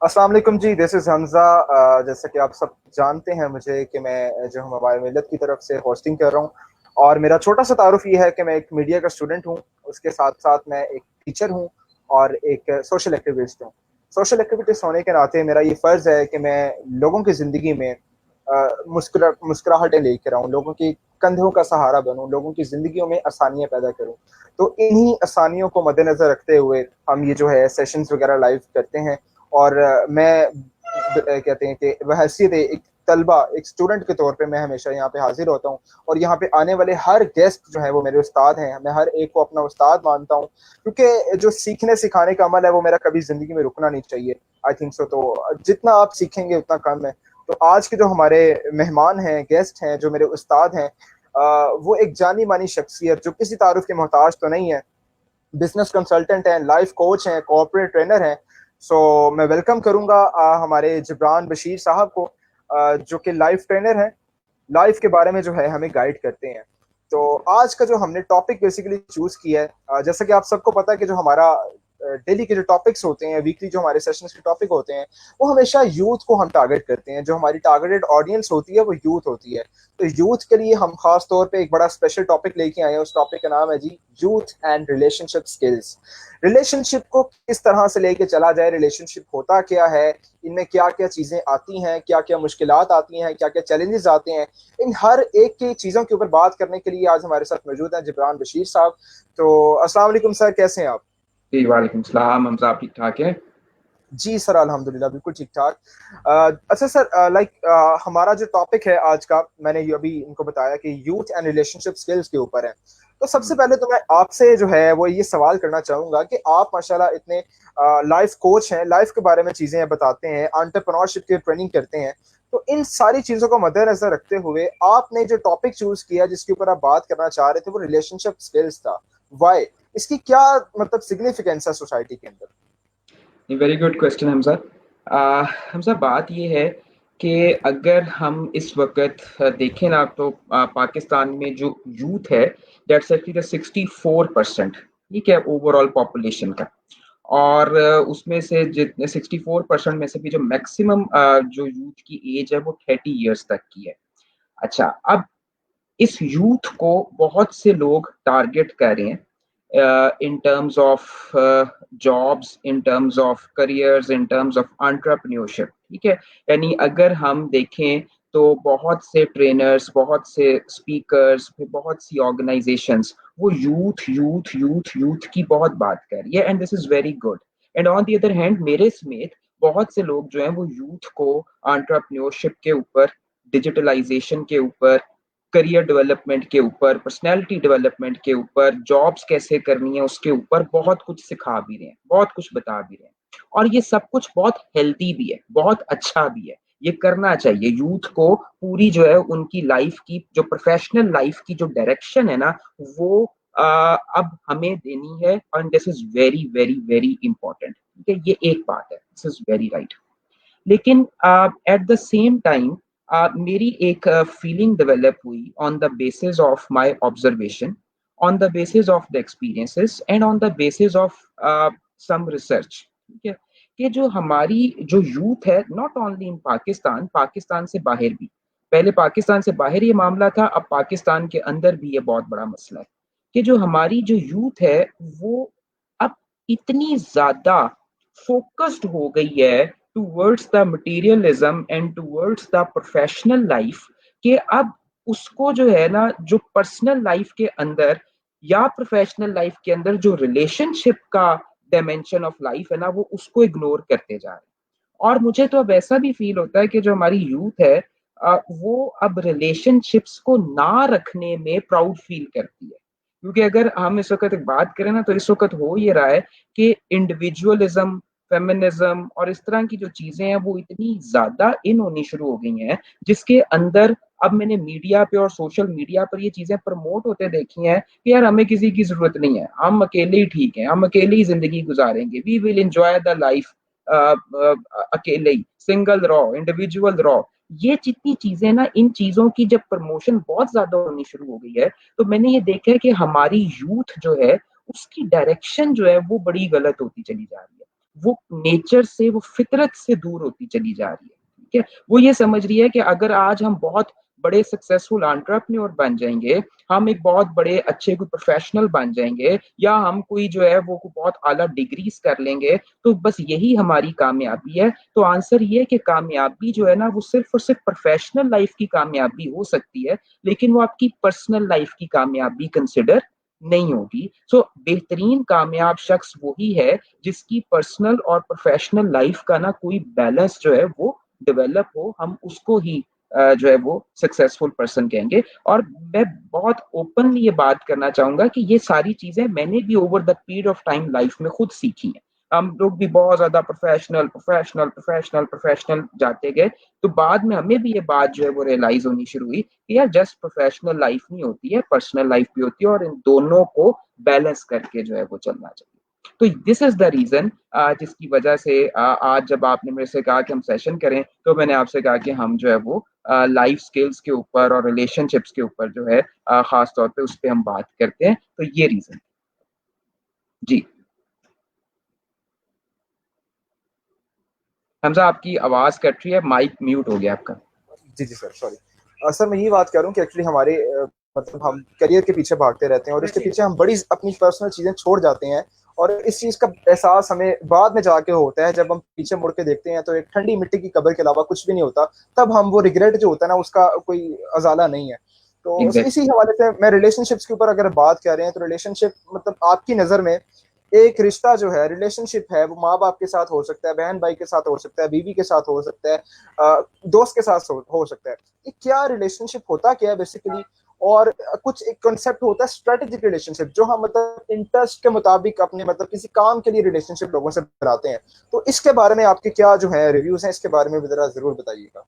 अस्सलाम वालेकुम जी, this is Hamza. जैसा कि आप सब जानते हैं मुझे कि मैं जो हूँ मोबाइल मिल्लत की तरफ से होस्टिंग कर रहा हूँ और मेरा छोटा-सा तारुफ़ ये है कि मैं एक मीडिया का स्टूडेंट हूँ, उसके साथ-साथ मैं एक टीचर हूँ और एक सोशल एक्टिविस्ट हूँ। सोशल एक्टिविस्ट होने के नाते मेरा ये फ़र्ज़ है कि मैं लोगों की ज़िंदगी में मुस्कुराहटें लेकर आऊँ, लोगों के कंधों का सहारा बनूँ, लोगों की ज़िंदगियों में आसानियाँ पैदा करूँ। तो इन्हीं आसानियों को मद्देनज़र रखते हुए हम ये जो है सेशंस वग़ैरह लाइव करते हैं और मैं कहते हैं कि बहैसियत एक तलबा, एक स्टूडेंट के तौर पे मैं हमेशा यहाँ पे हाज़िर होता हूँ और यहाँ पे आने वाले हर गेस्ट जो है वो मेरे उस्ताद हैं। मैं हर एक को अपना उस्ताद मानता हूँ क्योंकि जो सीखने-सिखाने का अमल है वो मेरा कभी ज़िंदगी में रुकना नहीं चाहिए। आई थिंक सो तो जितना आप सीखेंगे उतना कम है। तो आज के जो हमारे मेहमान हैं, गेस्ट हैं, जो मेरे उस्ताद हैं वो एक जानी-मानी शख्सियत जो किसी तारुफ़ के मोहताज तो नहीं है। बिज़नेस कंसल्टेंट हैं, लाइफ कोच हैं, कॉर्पोरेट ट्रेनर हैं। सो मैं वेलकम करूँगा हमारे जिब्रान बशीर साहब को जो कि लाइफ ट्रेनर हैं, लाइफ के बारे में जो है हमें गाइड करते हैं। तो आज का जो हमने टॉपिक बेसिकली चूज़ किया है जैसा कि आप सबको पता है कि जो हमारा डेली के जो टॉपिक्स होते हैं, वीकली जो हमारे सेशंस के टॉपिक होते हैं, वो हमेशा यूथ को हम टारगेट करते हैं। जो हमारी टारगेटेड ऑडियंस होती है, वो यूथ होती है। तो यूथ के लिए हम खास तौर पे एक बड़ा स्पेशल टॉपिक लेके आए हैं। उस टॉपिक का नाम है जी youth and relationship skills. Relationship को किस तरह से लेके चला जाए, रिलेशनशिप होता क्या है, इनमें क्या-क्या चीज़ें आती हैं, क्या-क्या मुश्किलात आती हैं, क्या-क्या चैलेंजेस आते हैं। इन हर एक की चीज़ों के ऊपर बात करने के लिए आज हमारे साथ मौजूद हैं जिब्रान बशीर साहब। तो अस्सलाम वालेकुम सर, कैसे हैं आप? जी, वालेकुम सलाम। हमज़ा, आप ठीक-ठाक हैं? जी सर, अल्हम्दुलिल्लाह बिल्कुल ठीक-ठाक। अच्छा सर हमारा जो टॉपिक है आज का, मैंने ये अभी इनको बताया कि यूथ एंड रिलेशनशिप स्किल्स के ऊपर है। तो सबसे हुँ, पहले तो मैं आपसे जो है वो ये सवाल करना चाहूँगा कि आप माशाल्लाह इतने लाइफ कोच हैं, लाइफ के बारे में चीज़ें बताते हैं, एंटरप्रेन्योरशिप की ट्रेनिंग करते हैं। तो इन सारी चीज़ों को मद्देनज़र रखते हुए आपने जो टॉपिक चूज़ किया जिसके ऊपर आप बात करना चाह रहे थे वो रिलेशनशिप स्किल्स था। व्हाई? इसकी क्या मतलब सिग्निफिकेंस है सोसाइटी के अंदर? Very good question Hamza. Hamza, बात ये है कि अगर हम इस वक़्त देखें ना तो पाकिस्तान में जो यूथ है दैट्स एक्चुअली द 64%, ठीक है, ओवरऑल पॉपुलेशन का। और उसमें से जितने 64% में से भी जो मैक्सिमम जो यूथ की एज है वो 30 इयर्स तक की है। अच्छा, अब इस यूथ को बहुत से लोग टारगेट कर रहे हैं in terms of jobs, in terms of careers, in terms of entrepreneurship, ठीक है। यानी अगर हम देखें तो बहुत से ट्रेनर्स, बहुत से स्पीकर्स, बहुत सी ऑर्गेनाइजेशंस वो यूथ यूथ यूथ यूथ की बहुत बात कर रही है and this is very good. And on the other hand मेरे समेत बहुत से लोग जो हैं वो यूथ को एंटरप्रेन्योरशिप के ऊपर, डिजिटलाइजेशन के ऊपर, करियर डेवलपमेंट के ऊपर, पर्सनैलिटी डेवलपमेंट के ऊपर, जॉब्स कैसे करनी है उसके ऊपर बहुत कुछ सिखा भी रहे हैं, बहुत कुछ बता भी रहे हैं। और ये सब कुछ बहुत हेल्दी भी है, बहुत अच्छा भी है। ये करना चाहिए यूथ को। पूरी जो है उनकी लाइफ की जो प्रोफेशनल लाइफ की जो डायरेक्शन है ना वो अब हमें देनी है and this is very very very important. ठीक है, ये एक बात है, दिस इज वेरी राइट। लेकिन एट द सेम टाइम मेरी एक फीलिंग डेवलप हुई on the basis of my observation, on the basis of the experiences and on the basis of some research. ठीक है, कि जो हमारी जो यूथ है not only in Pakistan, Pakistan से बाहर भी, पहले पाकिस्तान से बाहर ये मामला था, अब पाकिस्तान के अंदर भी ये बहुत बड़ा मसला है कि जो हमारी जो यूथ है वो अब इतनी ज्यादा फोकस्ड हो गई है towards the materialism and towards the professional life कि अब उसको जो है ना जो पर्सनल लाइफ के अंदर या प्रोफेशनल लाइफ के अंदर जो रिलेशनशिप का डायमेंशन ऑफ लाइफ है ना वो उसको इग्नोर करते जा रहे हैं। और मुझे तो अब ऐसा भी फील होता है कि जो हमारी यूथ है वो अब रिलेशनशिप्स को ना रखने में प्राउड फील करती है। क्योंकि अगर हम इस वक्त एक बात करें ना तो इस वक्त हो ये रहा है कि इंडिविजुअलिज्म, फेमिनिज्म और इस तरह की जो चीजें हैं वो इतनी ज्यादा इन होनी शुरू हो गई हैं जिसके अंदर अब मैंने मीडिया पे और सोशल मीडिया पर ये चीजें प्रमोट होते देखी हैं कि यार हमें किसी की जरूरत नहीं है, हम अकेले ही ठीक हैं, हम अकेले ही जिंदगी गुजारेंगे, we will enjoy the life अकेले ही, सिंगल रॉ, इंडिविजुअल रॉ। ये जितनी चीजें ना, इन चीजों की जब प्रमोशन बहुत ज्यादा होनी शुरू हो गई है तो मैंने ये देखा है कि हमारी यूथ जो है उसकी डायरेक्शन जो है वो बड़ी गलत होती चली जा रही है। वो नेचर से, वो फितरत से दूर होती चली जा रही है। ठीक है, वो ये समझ रही है कि अगर आज हम बहुत बड़े सक्सेसफुल एंटरप्रेन्योर बन जाएंगे, हम एक बहुत बड़े अच्छे कोई प्रोफेशनल बन जाएंगे, या हम कोई जो है वो बहुत आला डिग्रीज कर लेंगे, तो बस यही हमारी कामयाबी है। तो आंसर ये है कि कामयाबी जो है ना, वो सिर्फ और सिर्फ प्रोफेशनल लाइफ की कामयाबी हो सकती है, लेकिन वो आपकी पर्सनल लाइफ की कामयाबी कंसिडर नहीं होगी। सो बेहतरीन कामयाब शख्स वही है जिसकी पर्सनल और प्रोफेशनल लाइफ का ना कोई बैलेंस जो है वो डेवलप हो, हम उसको ही जो है वो सक्सेसफुल पर्सन कहेंगे। और मैं बहुत ओपनली ये बात करना चाहूंगा कि ये सारी चीजें मैंने भी over the period of time life में खुद सीखी हैं। हम लोग भी बहुत ज्यादा प्रोफेशनल प्रोफेशनल प्रोफेशनल प्रोफेशनल जाते गए, तो बाद में हमें भी ये बात जो है वो रियलाइज होनी शुरू हुई कि यार जस्ट प्रोफेशनल लाइफ नहीं होती है, पर्सनल लाइफ भी होती है, और इन दोनों को बैलेंस करके जो है वो चलना चाहिए। तो दिस इज द रीजन जिसकी वजह से आज जब आपने मेरे से कहा कि हम सेशन करें, तो मैंने आपसे कहा कि हम जो है वो लाइफ स्किल्स के ऊपर और रिलेशनशिप्स के ऊपर जो है खास तौर पे उस पर हम बात करते हैं। तो ये रीजन जी। हमजा आपकी आवाज कट रही है, माइक म्यूट हो गया आपका। जी जी सर, सॉरी सर, मैं ये बात कर रहा हूँ कि एक्चुअली हमारे मतलब हम करियर के पीछे भागते रहते हैं और इसके पीछे हम बड़ी अपनी पर्सनल चीजें छोड़ जाते हैं, और इस चीज का एहसास हमें बाद में जाके होता है जब हम पीछे मुड़ के देखते हैं तो एक ठंडी मिट्टी की कब्र के अलावा कुछ भी नहीं होता। तब हम वो रिग्रेट जो होता है ना, उसका कोई अजाला नहीं है। तो एग्जैक्ट इसी हवाले से मैं रिलेशनशिप्स के ऊपर अगर बात कर रहे हैं, तो रिलेशनशिप मतलब आपकी नजर में एक रिश्ता जो है, रिलेशनशिप है, वो माँ बाप के साथ हो सकता है, बहन भाई के साथ हो सकता है, बीवी के साथ हो सकता है, दोस्त के साथ हो सकता है। ये क्या रिलेशनशिप होता क्या है बेसिकली? और कुछ एक कॉन्सेप्ट होता है स्ट्रेटेजिक रिलेशनशिप, जो हम मतलब इंटरेस्ट के मुताबिक अपने मतलब किसी काम के लिए रिलेशनशिप लोगों से बनाते हैं। तो इसके बारे में आपके क्या जो है रिव्यूज हैं, इसके बारे में भी जरा जरूर बताइएगा।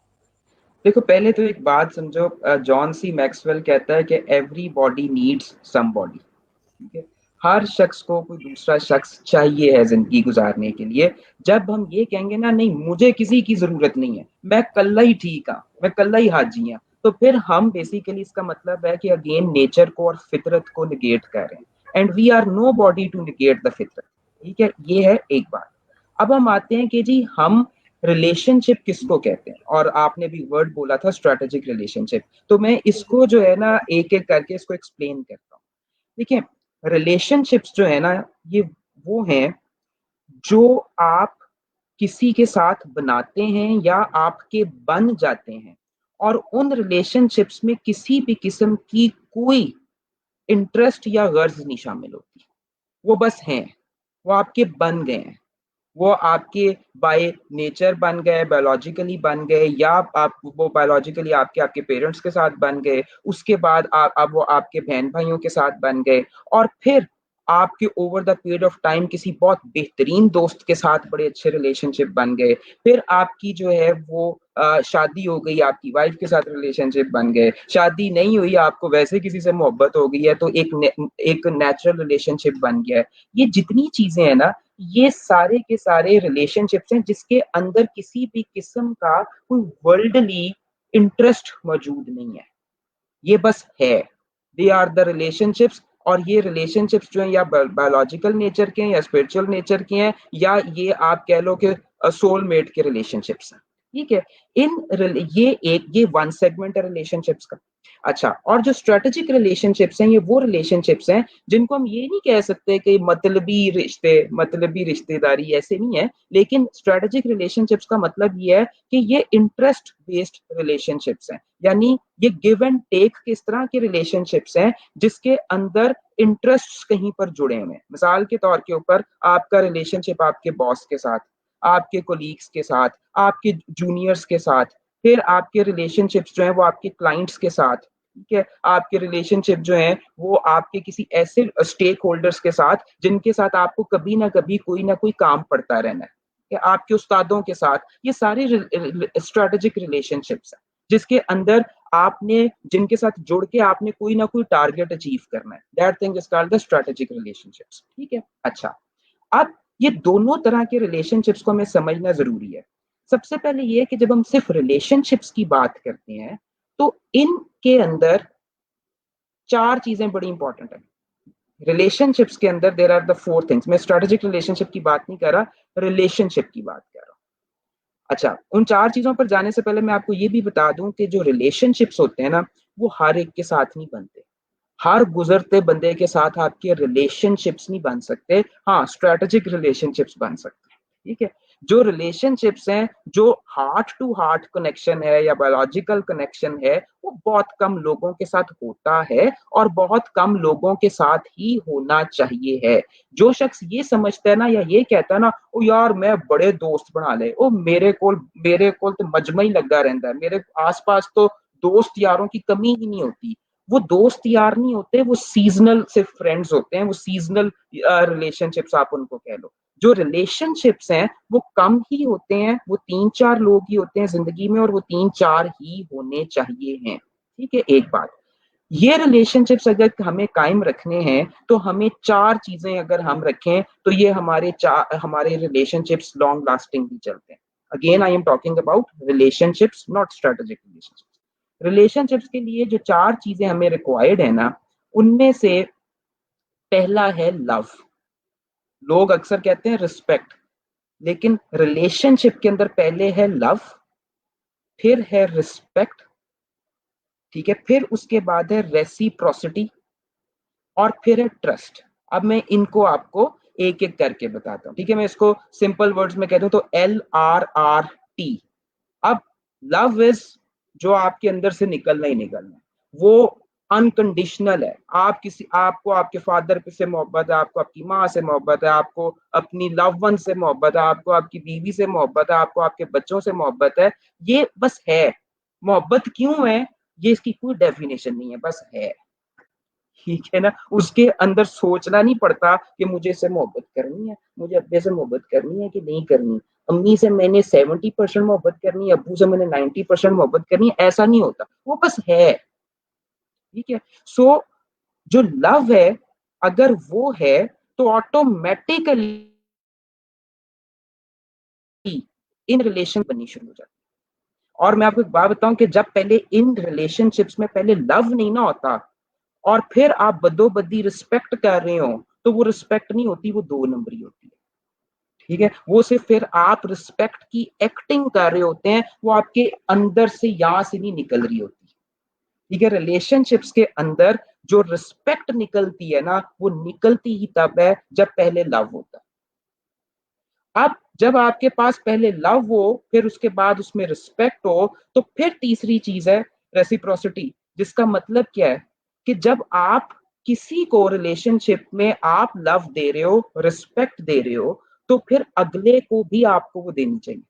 देखो, पहले तो एक बात समझो, जॉन सी मैक्सवेल कहता है कि everybody needs somebody. ठीक है, हर शख्स को कोई दूसरा शख्स चाहिए है जिंदगी गुजारने के लिए। जब हम ये कहेंगे ना, नहीं मुझे किसी की जरूरत नहीं है, मैं कल्ला ही ठीक हाँ, मैं कल्ला ही हाजी हाँ, तो फिर हम बेसिकली इसका मतलब है कि अगेन नेचर को और फितरत को निगेट कर रहे हैं, and we are nobody to negate the फितरत। ठीक है, ये है एक बात। अब हम आते हैं कि जी हम रिलेशनशिप किसको कहते हैं, और आपने भी वर्ड बोला था स्ट्रेटेजिक रिलेशनशिप, तो मैं इसको जो है ना एक एक करके इसको एक्सप्लेन करता हूँ। देखिए, रिलेशनशिप्स जो है ना, ये वो हैं जो आप किसी के साथ बनाते हैं या आपके बन जाते हैं, और उन रिलेशनशिप्स में किसी भी किस्म की कोई इंटरेस्ट या गर्ज नहीं शामिल होती। वो बस हैं, वो आपके बन गए हैं, वो आपके बाय नेचर बन गए, बायोलॉजिकली बन गए, या आप वो बायोलॉजिकली आपके आपके पेरेंट्स के साथ बन गए, उसके बाद आप वो आपके बहन भाइयों के साथ बन गए, और फिर आपके over the period of time किसी बहुत बेहतरीन दोस्त के साथ बड़े अच्छे रिलेशनशिप बन गए, फिर आपकी जो है वो शादी हो गई, आपकी वाइफ के साथ रिलेशनशिप बन गए, शादी नहीं हुई, आपको वैसे किसी से मोहब्बत हो गई है तो एक नेचुरल रिलेशनशिप बन गया है। ये जितनी चीजें हैं ना, ये सारे के सारे रिलेशनशिप्स हैं जिसके अंदर किसी भी किस्म का कोई वर्ल्डली इंटरेस्ट मौजूद नहीं है, ये बस है। दे आर द रिलेशनशिप्स, और ये रिलेशनशिप्स जो है या बायोलॉजिकल नेचर के हैं या स्पिरिचुअल नेचर के हैं, या ये आप कह लो कि सोलमेट के रिलेशनशिप्स हैं। ठीक है, ये वन सेगमेंट है रिलेशनशिप्स का। अच्छा, और जो स्ट्रेटेजिक रिलेशनशिप्स हैं, ये वो रिलेशनशिप्स हैं जिनको हम ये नहीं कह सकते कि मतलबी रिश्ते, मतलबी रिश्तेदारी, ऐसे नहीं है, लेकिन स्ट्रेटेजिक रिलेशनशिप्स का मतलब ये है कि ये इंटरेस्ट बेस्ड रिलेशनशिप्स हैं, यानी ये गिव एंड टेक किस तरह के रिलेशनशिप्स हैं जिसके अंदर इंटरेस्ट कहीं पर जुड़े हुए हैं। मिसाल के तौर के ऊपर आपका रिलेशनशिप आपके बॉस के साथ, आपके कोलीग्स के साथ, आपके जूनियर्स के साथ, फिर आपके रिलेशनशिप्स जो है वो आपके क्लाइंट्स के साथ, ठीक है, आपके रिलेशनशिप जो है वो आपके किसी ऐसे स्टेक होल्डर्स के साथ जिनके साथ आपको कभी ना कोई काम पड़ता रहना है, कि आपके उस्तादों के साथ, ये सारे स्ट्रेटेजिक रिलेशनशिप्स हैं जिसके अंदर आपने जिनके साथ जुड़ के आपने कोई ना कोई टारगेट अचीव करना है। That thing is called the strategic relationships. ठीक है, अच्छा, अब ये दोनों तरह के रिलेशनशिप्स को हमें समझना जरूरी है। सबसे पहले ये है कि जब हम सिर्फ रिलेशनशिप्स की बात करते हैं, तो इनके अंदर चार चीजें बड़ी इंपॉर्टेंट है। रिलेशनशिप्स के अंदर there are the four things. मैं स्ट्रेटेजिक रिलेशनशिप की बात नहीं कर रहा, रिलेशनशिप की बात कर रहा हूँ। अच्छा, उन चार चीजों पर जाने से पहले मैं आपको ये भी बता दूं कि जो रिलेशनशिप्स होते हैं ना, वो हर एक के साथ नहीं बनते। हर गुजरते बंदे के साथ आपके रिलेशनशिप्स नहीं बन सकते। हाँ, स्ट्रेटेजिक रिलेशनशिप्स बन सकते हैं। ठीक है, जो रिलेशनशिप्स हैं, जो हार्ट टू हार्ट कनेक्शन है या बायोलॉजिकल कनेक्शन है, वो बहुत कम लोगों के साथ होता है और बहुत कम लोगों के साथ ही होना चाहिए है। जो शख्स ये समझता है ना या ये कहता है ना, ओ यार मैं बड़े दोस्त बना ले, ओ मेरे को तो मजमा ही लगा रहता है, मेरे आसपास तो दोस्त यारों की कमी ही नहीं होती, वो दोस्त यार नहीं होते, वो सीजनल सिर्फ फ्रेंड्स होते हैं, वो सीजनल रिलेशनशिप्स आप उनको कह लो। जो रिलेशनशिप्स हैं वो कम ही होते हैं, वो 3-4 लोग ही होते हैं जिंदगी में और वो 3-4 ही होने चाहिए हैं। ठीक है, एक बात, ये रिलेशनशिप्स अगर हमें कायम रखने हैं तो हमें चार चीजें अगर हम रखें तो ये हमारे रिलेशनशिप्स लॉन्ग लास्टिंग भी चलते हैं। Again I am talking about relationships, not strategic relationships. Relationships के लिए जो चार चीजें हमें रिक्वायर्ड है ना, उनमें से पहला है लव। लोग अक्सर कहते हैं रिस्पेक्ट, लेकिन रिलेशनशिप के अंदर पहले है लव, फिर है रिस्पेक्ट, ठीक है, फिर उसके बाद है रेसिप्रोसिटी और फिर है ट्रस्ट। अब मैं इनको आपको एक एक करके बताता हूँ। ठीक है, मैं इसको सिंपल वर्ड्स में कहता हूँ तो LRRT। अब लव इज जो आपके अंदर से निकलना ही निकलना है, वो अनकंडीशनल है। आपको आपके फादर से मोहब्बत है, आपको आपकी माँ से मोहब्बत है, आपको अपनी लव वन से मोहब्बत है, आपको आपकी बीवी से मोहब्बत है, आपको आपके बच्चों से मोहब्बत है। ये बस है। मोहब्बत क्यों है, ये इसकी कोई डेफिनेशन नहीं है, बस है। ठीक है ना, उसके अंदर सोचना नहीं पड़ता कि मुझे इससे मोहब्बत करनी है, मुझे अब्बे से मोहब्बत करनी है कि नहीं करनी, अम्मी से मैंने 70% मोहब्बत करनी है, अब्बू से मैंने 90% मोहब्बत करनी है, ऐसा नहीं होता, वो बस है। ठीक है, सो जो लव है, अगर वो है तो ऑटोमेटिकली इन रिलेशन बननी शुरू हो जाती है। और मैं आपको एक बात बताऊं कि जब पहले इन रिलेशनशिप्स में पहले लव नहीं ना होता और फिर आप बदोबदी रिस्पेक्ट कर रहे हो, तो वो रिस्पेक्ट नहीं होती, वो दो नंबरी होती है। ठीक है, वो सिर्फ फिर आप रिस्पेक्ट की एक्टिंग कर रहे होते हैं, वो आपके अंदर से यहां से नहीं निकल रही होती। ठीक है, रिलेशनशिप्स के अंदर जो रिस्पेक्ट निकलती है ना, वो निकलती ही तब है जब पहले लव होता है। अब जब आपके पास पहले लव हो, फिर उसके बाद उसमें रिस्पेक्ट हो, तो फिर तीसरी चीज है रेसिप्रोसिटी, जिसका मतलब क्या है कि जब आप किसी को रिलेशनशिप में आप लव दे रहे हो, रिस्पेक्ट दे रहे हो, तो फिर अगले को भी आपको वो देनी चाहिए।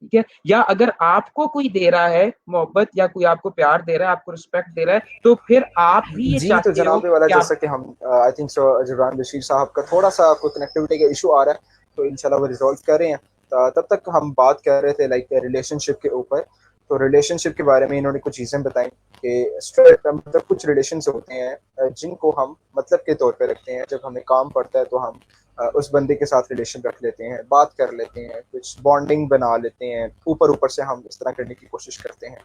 ठीक है, या अगर आपको कोई दे रहा है मोहब्बत या कोई आपको प्यार दे रहा है, आपको रिस्पेक्ट दे रहा है, तो फिर आप भी ये जी तो चाहते हो जनाब वाला, कि आप। जैसा कि हम I think so Jibran Bashir साहब का थोड़ा सा कोई कनेक्टिविटी का इशू आ रहा है, तो इंशाल्लाह वो रिजॉल्व कर रहे हैं। तब तक हम बात कर रहे थे लाइक रिलेशनशिप के ऊपर। तो रिलेशनशिप के बारे में इन्होंने कुछ चीज़ें बताई कि मतलब कुछ रिलेशंस होते हैं जिनको हम मतलब के तौर पे रखते हैं। जब हमें काम पड़ता है तो हम उस बंदे के साथ रिलेशन रख लेते हैं, बात कर लेते हैं, कुछ बॉन्डिंग बना लेते हैं, ऊपर ऊपर से हम इस तरह करने की कोशिश करते हैं।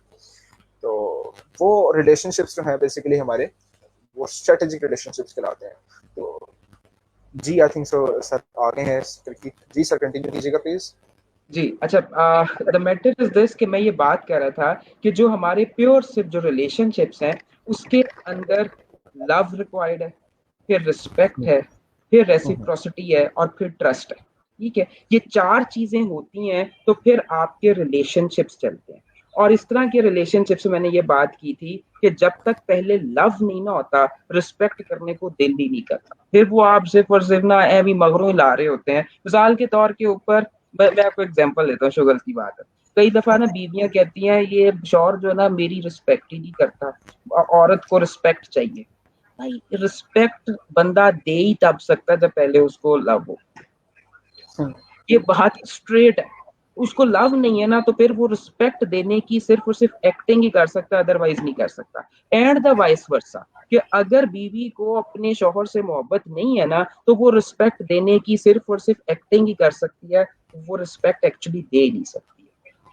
तो वो रिलेशनशिप्स जो हैं बेसिकली हमारे, वो स्ट्रेटेजिक रिलेशनशिप्स कहलाते हैं। तो जी आई थिंक सो सर आगे हैं जी सर, कंटिन्यू कीजिएगा प्लीज। जी, अच्छा, द मैटर इज दिस कि मैं ये बात कर रहा था कि जो हमारे प्योर सिर्फ जो रिलेशनशिप्स हैं, उसके अंदर लव रिक्वायर्ड है, फिर रिस्पेक्ट है, फिर रेसिप्रोसिटी है और फिर ट्रस्ट है। ठीक है, ये चार चीजें होती हैं तो फिर आपके रिलेशनशिप्स चलते हैं। और इस तरह के रिलेशनशिप्स में मैंने ये बात की थी कि जब तक पहले लव नहीं ना होता, रिस्पेक्ट करने को दिल ही नहीं करता, फिर वो आप सिर्फ और सिर्फ ना एवी मगरों ही ला रहे होते हैं। मिसाल के तौर के ऊपर मैं आपको एग्जांपल देता हूँ, शुगर की बात है। कई दफा ना बीवियां कहती हैं ये शौहर जो है ना मेरी रिस्पेक्ट ही नहीं करता, औरत को रिस्पेक्ट चाहिए। भाई, रिस्पेक्ट बंदा दे ही तब सकता है जब पहले उसको लव हो। ये बात स्ट्रेट है। उसको लव नहीं है ना, तो फिर वो रिस्पेक्ट देने की सिर्फ और सिर्फ एक्टिंग ही कर सकता है, अदरवाइज नहीं कर सकता। एंड द वाइस वर्सा, कि अगर बीवी को अपने शौहर से मोहब्बत नहीं है ना, तो वो रिस्पेक्ट देने की सिर्फ और सिर्फ एक्टिंग ही कर सकती है, वो रिस्पेक्ट एक्चुअली दे नहीं सकती है।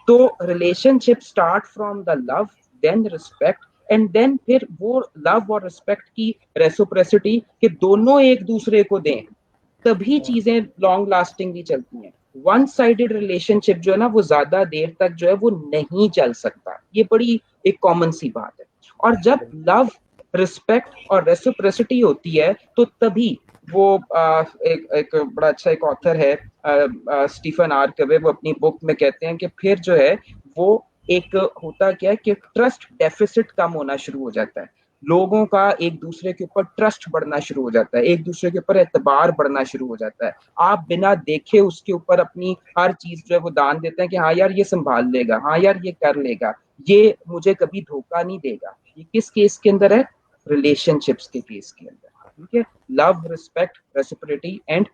तो relationship start from the love, then respect, and then फिर वो लव और रिस्पेक्ट की रेसिप्रोसिटी कि दोनों एक दूसरे को दें, तभी चीजें लॉन्ग लास्टिंग भी चलती हैं। वन साइडेड रिलेशनशिप जो है ना वो ज्यादा देर तक जो है वो नहीं चल सकता, ये बड़ी एक कॉमन सी बात है। और जब लव, रिस्पेक्ट और रेसिप्रोसिटी होती है तो तभी वो एक बड़ा अच्छा एक ऑथर है स्टीफन आर कवे, वो अपनी बुक में कहते हैं कि फिर जो है वो एक होता क्या है कि ट्रस्ट डेफिसिट कम होना शुरू हो जाता है, लोगों का एक दूसरे के ऊपर ट्रस्ट बढ़ना शुरू हो जाता है, एक दूसरे के ऊपर एतबार बढ़ना शुरू हो जाता है। आप बिना देखे उसके ऊपर अपनी हर चीज जो है वो दान देते हैं कि हाँ यार ये संभाल लेगा, हाँ यार ये कर लेगा, ये मुझे कभी धोखा नहीं देगा। ये किस केस के अंदर है? रिलेशनशिप्स के केस के अंदर। ठीक है, love, respect, reciprocity and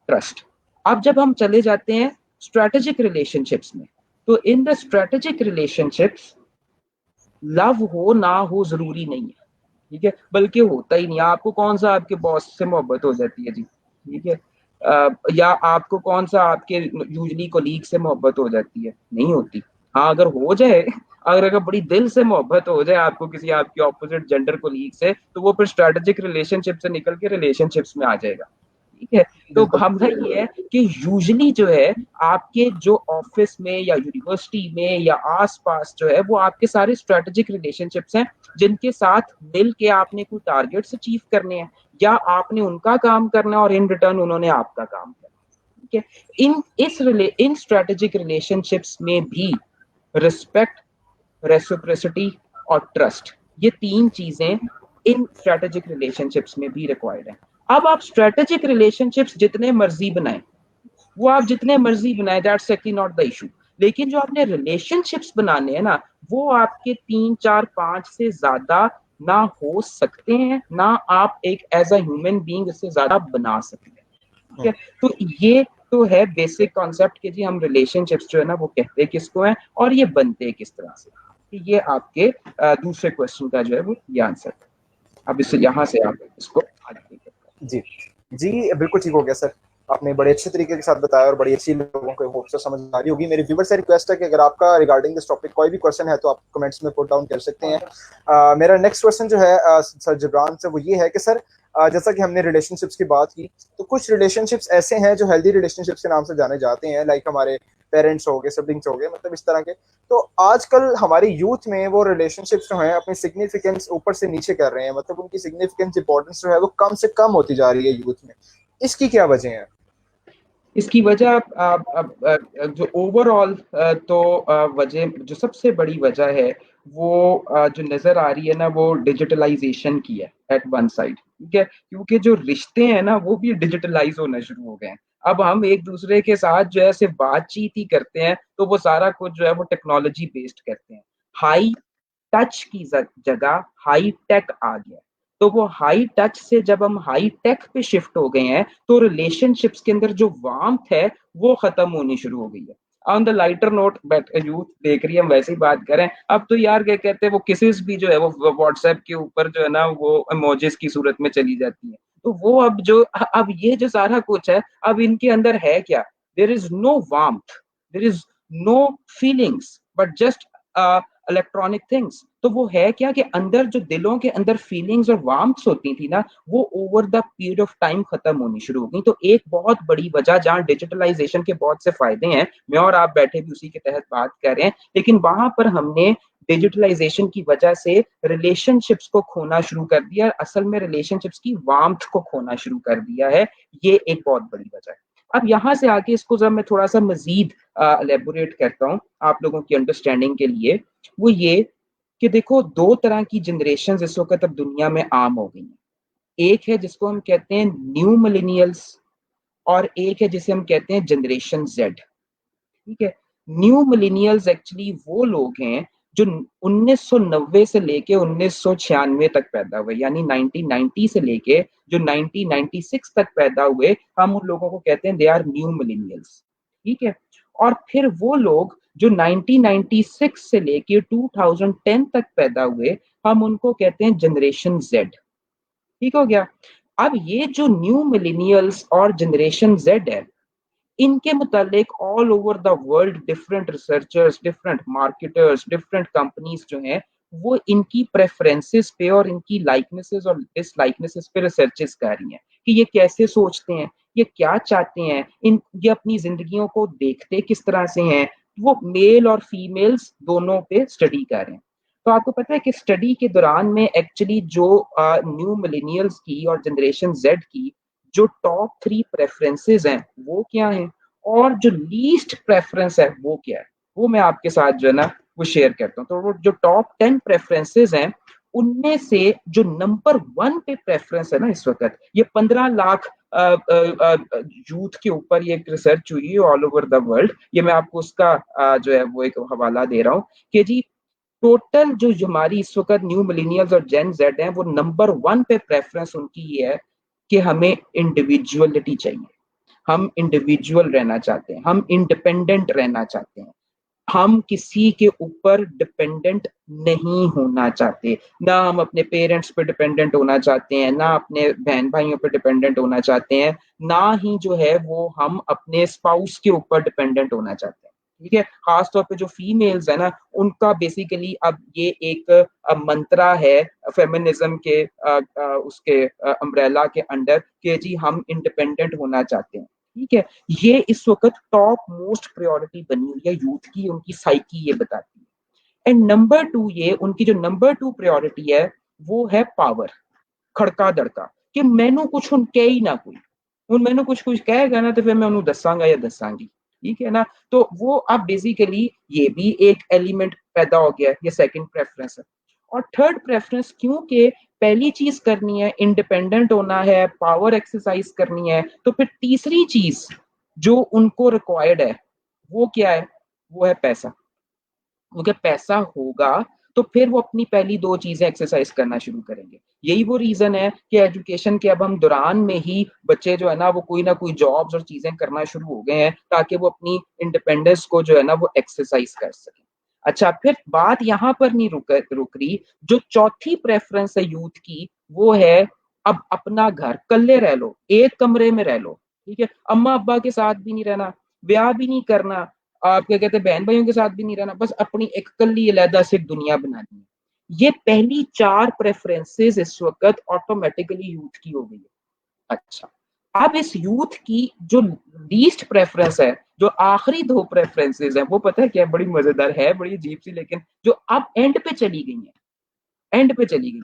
trust. अब जब हम चले जाते हैं स्ट्रेटेजिक रिलेशनशिप्स में, तो in the strategic relationships love हो ना हो जरूरी नहीं है, ठीक है, बल्कि होता ही नहीं। आपको कौन सा आपके बॉस से मोहब्बत हो जाती है जी, ठीक है, या आपको कौन सा आपके यूजली कोलीग से मोहब्बत हो जाती है? नहीं होती। हाँ अगर हो जाए, अगर बड़ी दिल से मोहब्बत हो जाए आपको किसी आपके ऑपोजिट जेंडर कोलीग से, तो वो फिर स्ट्रेटेजिक रिलेशनशिप से निकल के रिलेशनशिप्स में आ जाएगा। ठीक है, तो बिल्कुल। हमारा ये है कि यूजली जो है आपके जो ऑफिस में या यूनिवर्सिटी में या आसपास जो है वो आपके सारे स्ट्रेटेजिक रिलेशनशिप्स हैं, जिनके साथ मिल के आपने कोई टारगेट्स अचीव करने हैं या आपने उनका काम करना है और इन रिटर्न उन्होंने आपका काम करना। ठीक है, इन स्ट्रेटेजिक रिलेशनशिप्स में भी रिस्पेक्ट, रेसिप्रोसिटी और ट्रस्ट, ये तीन चीजें इन स्ट्रेटेजिक रिलेशनशिप्स में भी रिक्वायर्ड है। अब आप स्ट्रेटेजिक रिलेशनशिप्स जितने मर्जी बनाएं, वो आप जितने मर्जी बनाए, that's actually not the issue, लेकिन जो आपने रिलेशनशिप्स बनाने हैं ना, वो आपके 3 4 5 से ज्यादा ना हो सकते हैं, ना आप एक एज अ ह्यूमन बीइंग इससे ज्यादा बना सकते हैं। ठीक है, तो ये तो है बेसिक कॉन्सेप्ट कि जी हम रिलेशनशिप्स जो है ना वो कहते किसको हैं और ये बनते किस तरह से। ये आपके दूसरे क्वेश्चन का जो है वो ये आंसर है। अब इससे यहाँ से आप इसको आगे करते जी जी, बिल्कुल ठीक हो गया सर, आपने बड़े अच्छे तरीके के साथ बताया और बड़ी अच्छी लोगों को होप से समझ आ रही होगी। मेरे व्यूवर से रिक्वेस्ट है कि अगर आपका रिगार्डिंग दिस टॉपिक कोई भी क्वेश्चन है तो आप कमेंट्स में पुट डाउन कर सकते हैं। मेरा नेक्स्ट क्वेश्चन जो है सर जबरान से वो ये है कि सर जैसा कि हमने रिलेशनशिप्स की बात की, तो कुछ रिलेशनशिप्स ऐसे हैं जो हेल्दी रिलेशनशिप्स के नाम से जाने जाते हैं, लाइक हमारे पेरेंट्स हो गए, सिबलिंग्स हो गए, मतलब इस तरह के। तो आजकल हमारी यूथ में वो रिलेशनशिप्स जो हैं अपनी सिग्निफिकेंस ऊपर से नीचे कर रहे हैं, मतलब उनकी सिग्निफिकेंस इंपॉर्टेंस जो है वो कम से कम होती जा रही है यूथ में। इसकी क्या वजह है? इसकी वजह जो ओवरऑल तो वजह जो सबसे बड़ी वजह है वो जो नजर आ रही है ना वो डिजिटलाइजेशन की है एट वन साइड। ठीक है, क्योंकि जो रिश्ते हैं ना वो भी डिजिटलाइज होना शुरू हो गए हैं। अब हम एक दूसरे के साथ जो है सिर्फ बातचीत ही करते हैं, तो वो सारा कुछ जो है वो टेक्नोलॉजी बेस्ड करते हैं। हाई टच की जगह हाई टेक आ गया, तो वो हाई टच से जब हम हाई टेक पे शिफ्ट हो गए हैं तो रिलेशनशिप्स के अंदर जो वार्मथ है वो खत्म होनी शुरू हो गई है। On the lighter note, youth देख रही है, हम वैसे ही बात करें, अब तो यार क्या कहते हैं वो किसेस भी जो है वो व्हाट्सएप के ऊपर जो है ना वो इमोजीज की सूरत में चली जाती है। तो वो अब ये जो सारा कुछ है, अब इनके अंदर है क्या? There is no warmth, there is no feelings but just electronic things. तो वो है क्या कि अंदर जो दिलों के अंदर फीलिंग्स और वार्म्स होती थी ना वो over the period of time खत्म होनी शुरू हो गई। तो एक बहुत बड़ी वजह, जहाँ डिजिटलाइजेशन के बहुत से फायदे हैं, मैं और आप बैठे भी उसी के तहत बात कर रहे हैं, लेकिन वहां पर हमने डिजिटलाइजेशन की वजह से रिलेशनशिप्स को खोना शुरू कर दिया, असल में रिलेशनशिप्स की वार्मथ को खोना शुरू कर दिया है। ये एक बहुत बड़ी वजह है। अब यहाँ से आगे इसको जब मैं थोड़ा सा मजीद एलेबोरेट करता हूँ आप लोगों की अंडरस्टैंडिंग के लिए, वो ये कि देखो दो तरह की जनरेशन इस वक्त अब दुनिया में आम हो गई हैं। एक है जिसको हम कहते हैं न्यू मिलेनियल्स और एक है जिसे हम कहते हैं जनरेशन जेड। ठीक है, न्यू मिलेनियल्स एक्चुअली वो लोग हैं जो 1990 से लेके 1996 तक पैदा हुए, यानी 1990 से लेके जो 1996 तक पैदा हुए, हम उन लोगों को कहते हैं दे आर न्यू मिलेनियल्स। ठीक है, और फिर वो लोग जो 1996 से लेके 2010 तक पैदा हुए, हम उनको कहते हैं जनरेशन जेड। ठीक हो गया। अब ये जो न्यू मिलेनियल्स और जनरेशन जेड है, इनके मुतालिक all over the world different researchers, different marketers, different companies जो हैं वो इनकी प्रेफरेंसेस पे और इनकी लाइकनेसेस और डिसलाइकनेसेस पे रिसर्चेस कर रही हैं कि ये कैसे सोचते हैं, ये क्या चाहते हैं, ये अपनी जिंदगियों को देखते किस तरह से हैं। वो मेल और फीमेल्स दोनों पे स्टडी कर रहे हैं। तो आपको पता है कि स्टडी के दौरान में एक्चुअली जो न्यू मिलेनियल्स की और जनरेशन जेड की जो टॉप 3 प्रेफरेंसेस हैं वो क्या हैं, और जो लीस्ट प्रेफरेंस है वो क्या है, वो मैं आपके साथ जो है ना वो शेयर करता हूँ। तो वो जो टॉप 10 प्रेफरेंसेस हैं उनमें से जो नंबर 1 पे प्रेफरेंस है ना इस वक्त, ये 15 लाख यूथ के ऊपर ये एक रिसर्च हुई है ऑल ओवर द वर्ल्ड। ये मैं आपको उसका जो है वो एक हवाला दे रहा हूँ कि जी टोटल जो हमारी इस वक्त न्यू मिलेनियल्स और जेन जेड हैं वो नंबर 1 पे प्रेफरेंस उनकी ये है कि हमें इंडिविजुअलिटी चाहिए, हम इंडिविजुअल रहना चाहते हैं, हम इंडिपेंडेंट रहना चाहते हैं, हम किसी के ऊपर डिपेंडेंट नहीं होना चाहते, ना हम अपने पेरेंट्स पे डिपेंडेंट होना चाहते हैं, ना अपने बहन भाइयों पे डिपेंडेंट होना चाहते हैं, ना ही जो है वो हम अपने स्पाउस के ऊपर डिपेंडेंट होना चाहते हैं। ठीक है, खासतौर पे जो फीमेल्स है ना उनका बेसिकली अब ये एक मंत्रा है फेमिनिज्म के उसके अम्ब्रेला के अंडर कि जी हम इंडिपेंडेंट होना चाहते हैं। ठीक है, ये इस वक्त टॉप मोस्ट प्रायोरिटी बनी हुई है यूथ की, उनकी साइकी ये बताती है। एंड नंबर 2, ये उनकी जो नंबर 2 प्रायोरिटी है वो है पावर, खड़का दड़का, कि मैनू कुछ हुन कह ही ना कोई, हुन मैनू कुछ कुछ कहेगा ना तो फिर मैं उन्होंने दसांगा या दसांगी। ठीक है ना, तो वो अब बेसिकली ये भी एक एलिमेंट पैदा हो गया, ये सेकंड प्रेफरेंस है। और थर्ड प्रेफरेंस क्योंकि पहली चीज करनी है इंडिपेंडेंट होना है, पावर एक्सरसाइज करनी है, तो फिर तीसरी चीज जो उनको रिक्वायर्ड है वो क्या है, वो है पैसा। क्योंकि पैसा होगा तो फिर वो अपनी पहली दो चीजें एक्सरसाइज करना शुरू करेंगे। यही वो रीजन है कि एजुकेशन के अब हम दौरान में ही बच्चे जो है ना वो कोई ना कोई जॉब्स और चीजें करना शुरू हो गए हैं ताकि वो अपनी इंडिपेंडेंस को जो है ना वो एक्सरसाइज कर सकें। अच्छा, फिर बात यहाँ पर नहीं रुक रही। जो चौथी प्रेफरेंस है यूथ की वो है अब अपना घर, कल्ले रह लो, एक कमरे में रह लो। ठीक है, अम्मा अब्बा के साथ भी नहीं रहना, ब्याह भी नहीं करना, आप क्या कहते हैं बहन भाइयों के साथ भी नहीं रहना, बस अपनी एक कल्ली अलहदा से दुनिया बनानी है। ये पहली 4 प्रेफरेंसेस इस वक्त ऑटोमेटिकली यूथ की हो गई है। अच्छा, अब इस यूथ की जो लीस्ट प्रेफरेंस है, जो आखिरी 2 प्रेफरेंसेस है, वो पता है क्या, बड़ी मजेदार है, बड़ी अजीब सी, लेकिन जो अब एंड पे चली गई है, एंड पे चली गई,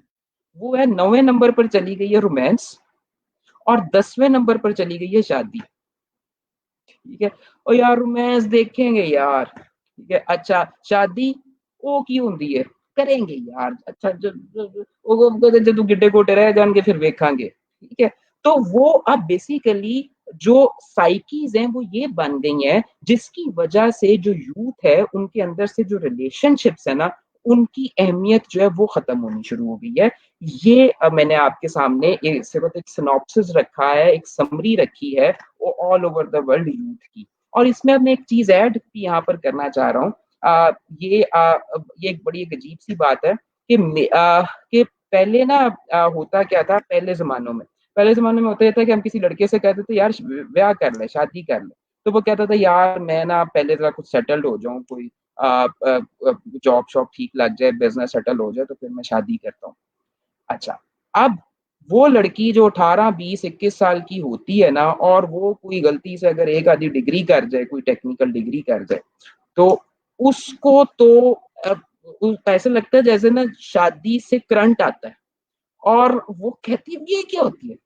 वो है 9वें नंबर पर चली गई है रोमांस, और 10वें नंबर पर चली गई है शादी। ठीक है, और यार रोमांस देखेंगे यार, ठीक है, अच्छा शादी वो की होंगी है, करेंगे यार, अच्छा जो गिड्डे गोटे रह जाएंगे फिर देखेंगे। ठीक है, तो वो अब बेसिकली जो साइकीज हैं वो ये बन गई हैं जिसकी वजह से जो यूथ है उनके अंदर से जो रिलेशनशिप्स है ना उनकी अहमियत जो है वो खत्म होनी शुरू हो गई है। ये मैंने आपके सामने सिर्फ एक सिनॉप्सिस रखा है, एक समरी रखी है all over the world youth की। और इसमें अब मैं एक चीज ऐड यहाँ पर करना चाह रहा हूँ। ये एक बड़ी एक अजीब सी बात है कि पहले ना होता क्या था, पहले जमानों में होता था कि हम किसी लड़के से कहते थे यार ब्याह कर ले, शादी कर ले, तो वो कहता था यार मैं ना पहले जरा कुछ सेटल्ड हो जाऊं, कोई जॉब शॉप ठीक लग जाए, बिजनेस सेटल हो जाए, तो फिर मैं शादी करता हूँ। अच्छा, अब वो लड़की जो 18, 20, 21 साल की होती है ना और वो कोई गलती से अगर एक आधी डिग्री कर जाए, कोई टेक्निकल डिग्री कर जाए, तो उसको तो ऐसा लगता है जैसे ना शादी से करंट आता है, और वो कहती है ये क्या होती है,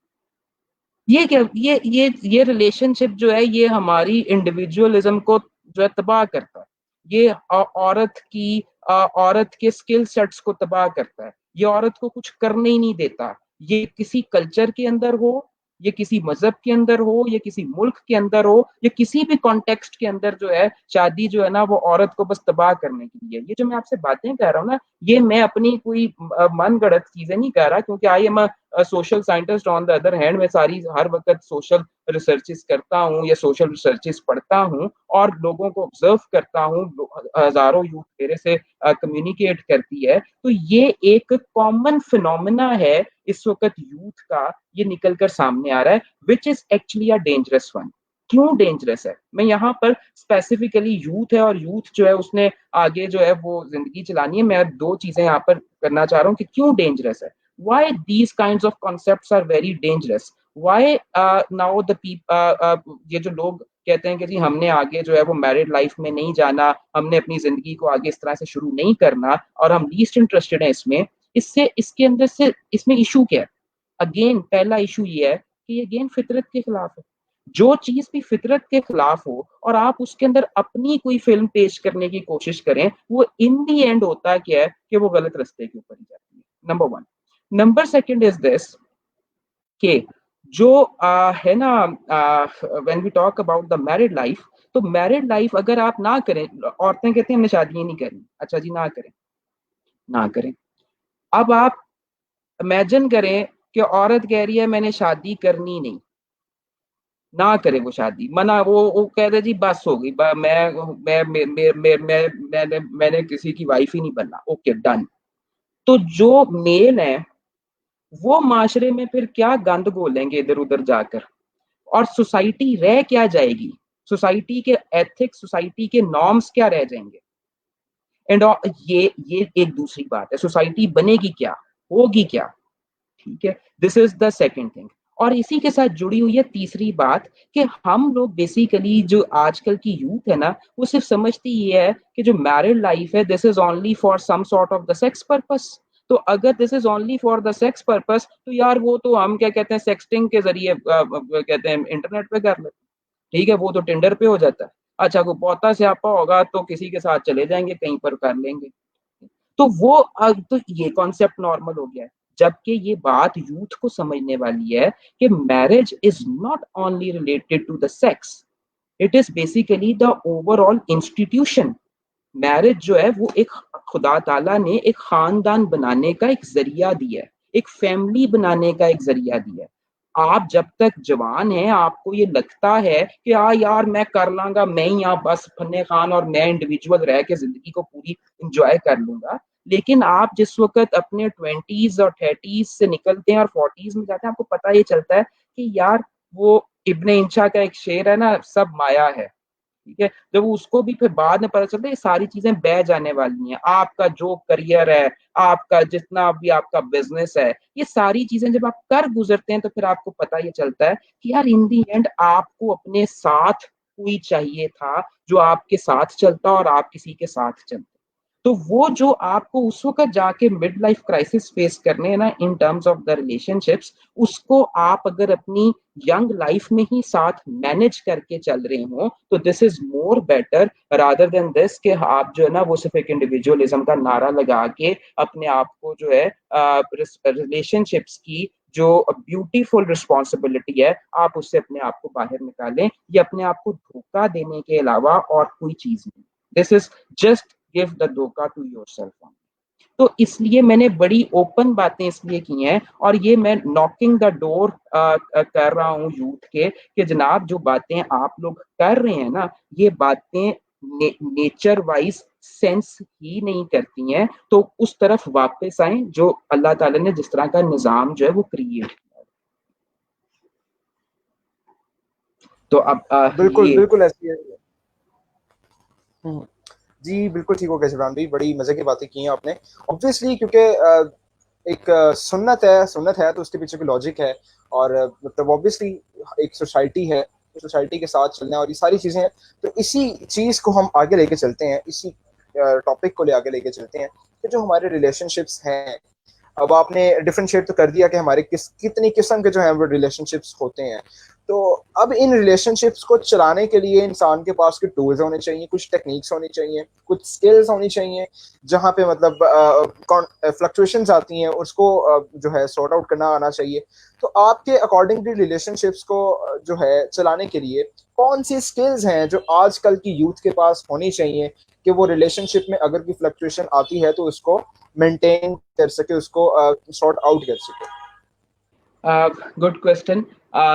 ये क्या, ये रिलेशनशिप जो है ये हमारी इंडिविजुअलिज्म को जो है तबाह करता है, ये औरत के स्किल सेट्स को तबाह करता है, ये औरत को कुछ करने ही नहीं देता। ये किसी कल्चर के अंदर हो, ये किसी मजहब के अंदर हो, ये किसी मुल्क के अंदर हो, ये किसी भी कॉन्टेक्स्ट के अंदर जो है शादी जो है ना वो औरत को बस तबाह करने के लिए। ये जो मैं आपसे बातें कह रहा हूँ ना, ये मैं अपनी कोई मन गढ़ंत चीजें नहीं कह रहा, क्योंकि I am social scientist on the other hand. मैं सारी हर वक्त सोशल रिसर्चेस करता हूँ या सोशल रिसर्चेस पढ़ता हूँ और लोगों को ऑब्जर्व करता हूँ, हजारों यूथ मेरे से कम्युनिकेट करती है। तो ये एक कॉमन फिनोमिना है इस वक्त यूथ का, ये निकल कर सामने आ रहा है, which is actually a dangerous one. क्यों डेंजरस है? मैं यहाँ पर स्पेसिफिकली यूथ है और यूथ जो है उसने आगे जो है वो जिंदगी चलानी है, मैं दो चीजें यहाँ पर करना चाह रहा हूँ कि क्यों डेंजरस है, why these kinds of concepts are very dangerous, why now the people ये जो लोग कहते हैं कि जी हमने आगे जो है वो मैरिड लाइफ में नहीं जाना, हमने अपनी जिंदगी को आगे इस तरह से शुरू नहीं करना और हम लीस्ट इंटरेस्टेड हैं इसमें, इससे इसके अंदर से इसमें इशू क्या है? अगेन पहला इशू ये है कि ये अगेन फितरत के खिलाफ है। जो चीज भी फितरत के खिलाफ हो और आप उसके अंदर अपनी कोई फिल्म पेश करने की कोशिश करें, वो इन दी एंड होता क्या है कि वो गलत रास्ते के ऊपर ही जाती है। Number one. Number second is this कि जो है ना, when we talk about the married life, तो मैरिड लाइफ अगर आप ना करें, औरतें कहती हैं हमने शादी नहीं करनी, अच्छा जी ना करें, ना करें। अब आप इमेजिन करें कि औरत कह रही है मैंने शादी करनी नहीं, ना करे वो शादी, मना, वो कह दे जी बस हो गई, मैंने किसी की वाइफ ही नहीं बनना, ओके डन। तो जो मेल है वो माशरे में फिर क्या गंद घोलेंगे इधर उधर जाकर, और सोसाइटी रह क्या जाएगी, सोसाइटी के एथिक्स, सोसाइटी के नॉर्म्स क्या रह जाएंगे। एंड ये एक दूसरी बात है, सोसाइटी बनेगी क्या, होगी क्या, ठीक है। This is the second thing. और इसी के साथ जुड़ी हुई है तीसरी बात कि हम लोग बेसिकली जो आजकल की यूथ है ना, वो सिर्फ समझती ये है कि जो मैरिड लाइफ है this is only for some sort of the sex purpose. तो अगर this is only for the sex purpose, तो यार वो तो हम क्या कहते हैं सेक्सटिंग के जरिए कहते हैं इंटरनेट पे कर लेते, ठीक है, वो तो टिंडर पे हो जाता है। अच्छा कोई पौता स्यापा होगा तो किसी के साथ चले जाएंगे कहीं पर कर लेंगे। तो वो अब तो ये कॉन्सेप्ट नॉर्मल हो गया है, जबकि ये बात यूथ को समझने वाली है कि marriage is not only related to the sex, it is basically the overall institution. Marriage जो है वो एक खुदा ताला ने एक खानदान बनाने का एक जरिया दिया है, एक फैमिली बनाने का एक जरिया दिया है। आप जब तक जवान हैं आपको ये लगता है कि हाँ यार मैं कर लांगा, मैं ही यहाँ बस फन्ने खान और मैं इंडिविजुअल रह के जिंदगी को पूरी इंजॉय कर लूंगा। लेकिन आप जिस वक्त अपने 20s और 30s से निकलते हैं और 40s में जाते हैं, आपको पता ये चलता है कि यार वो इब्ने इंशा का एक शेर है ना, सब माया है, ठीक है। जब उसको भी फिर बाद में पता चलता है ये सारी चीजें बह जाने वाली हैं, आपका जो करियर है, आपका जितना भी आपका बिजनेस है, ये सारी चीजें जब आप कर गुजरते हैं तो फिर आपको पता ये चलता है कि यार इन दी एंड आपको अपने साथ कोई चाहिए था जो आपके साथ चलता और आप किसी के साथ चलते। तो वो जो आपको उस वक्त जाके मिड लाइफ क्राइसिस फेस करने हैं ना in terms of the relationships, उसको आप अगर अपनी यंग लाइफ में ही साथ मैनेज करके चल रहे हो तो this is more better rather than this कि आप जो है ना वो सिर्फ एक इंडिविजुअलिज्म का नारा लगा के अपने आप को जो है रिलेशनशिप्स की जो ब्यूटीफुल रिस्पॉन्सिबिलिटी है आप उससे अपने आप को बाहर निकालें। ये अपने आप को धोखा देने के अलावा और कोई चीज नहीं, this is just give the धोखा टू योरसेल्फ। तो इसलिए मैंने बड़ी ओपन बातें इसलिए की हैं और ये मैं नॉकिंग द डोर कर रहा हूँ यूथ के कि जनाब जो बातें आप लोग कर रहे हैं ना, ये बातें नेचर वाइज सेंस ही नहीं करती हैं, तो उस तरफ वापस आए जो अल्लाह ताला ने जिस तरह का निजाम जो है वो क्रिएट किया। तो अब बिल्कुल ये बिल्कुल ऐसी है। हम्म, जी बिल्कुल ठीक हो गया शिवरान भाई, बड़ी मजे की बातें की हैं आपने। ऑब्वियसली क्योंकि एक सुन्नत है तो उसके पीछे कोई लॉजिक है, और मतलब ऑब्वियसली एक सोसाइटी है, सोसाइटी के साथ चलना और ये सारी चीजें हैं। तो इसी चीज को हम आगे लेके चलते हैं, इसी टॉपिक को ले आगे लेके चलते हैं कि जो हमारे रिलेशनशिप्स हैं। अब आपने डिफरेंशिएट तो कर दिया कि हमारे कितनी किस्म के जो है वो रिलेशनशिप्स होते हैं। तो अब इन रिलेशनशिप्स को चलाने के लिए इंसान के पास कुछ टूल्स होने चाहिए, कुछ टेक्निक्स होनी चाहिए, कुछ स्किल्स होनी चाहिए, जहाँ पे मतलब फ्लक्चुएशंस आती हैं उसको जो है सॉर्ट आउट करना आना चाहिए। तो आपके अकॉर्डिंगली रिलेशनशिप्स को जो है चलाने के लिए कौन सी स्किल्स हैं जो आजकल की यूथ के पास होनी चाहिए कि वो रिलेशनशिप में अगर कोई फ्लक्चुएशन आती है तो उसको मेंटेन कर सके, उसको सॉर्ट आउट कर सके। Good question.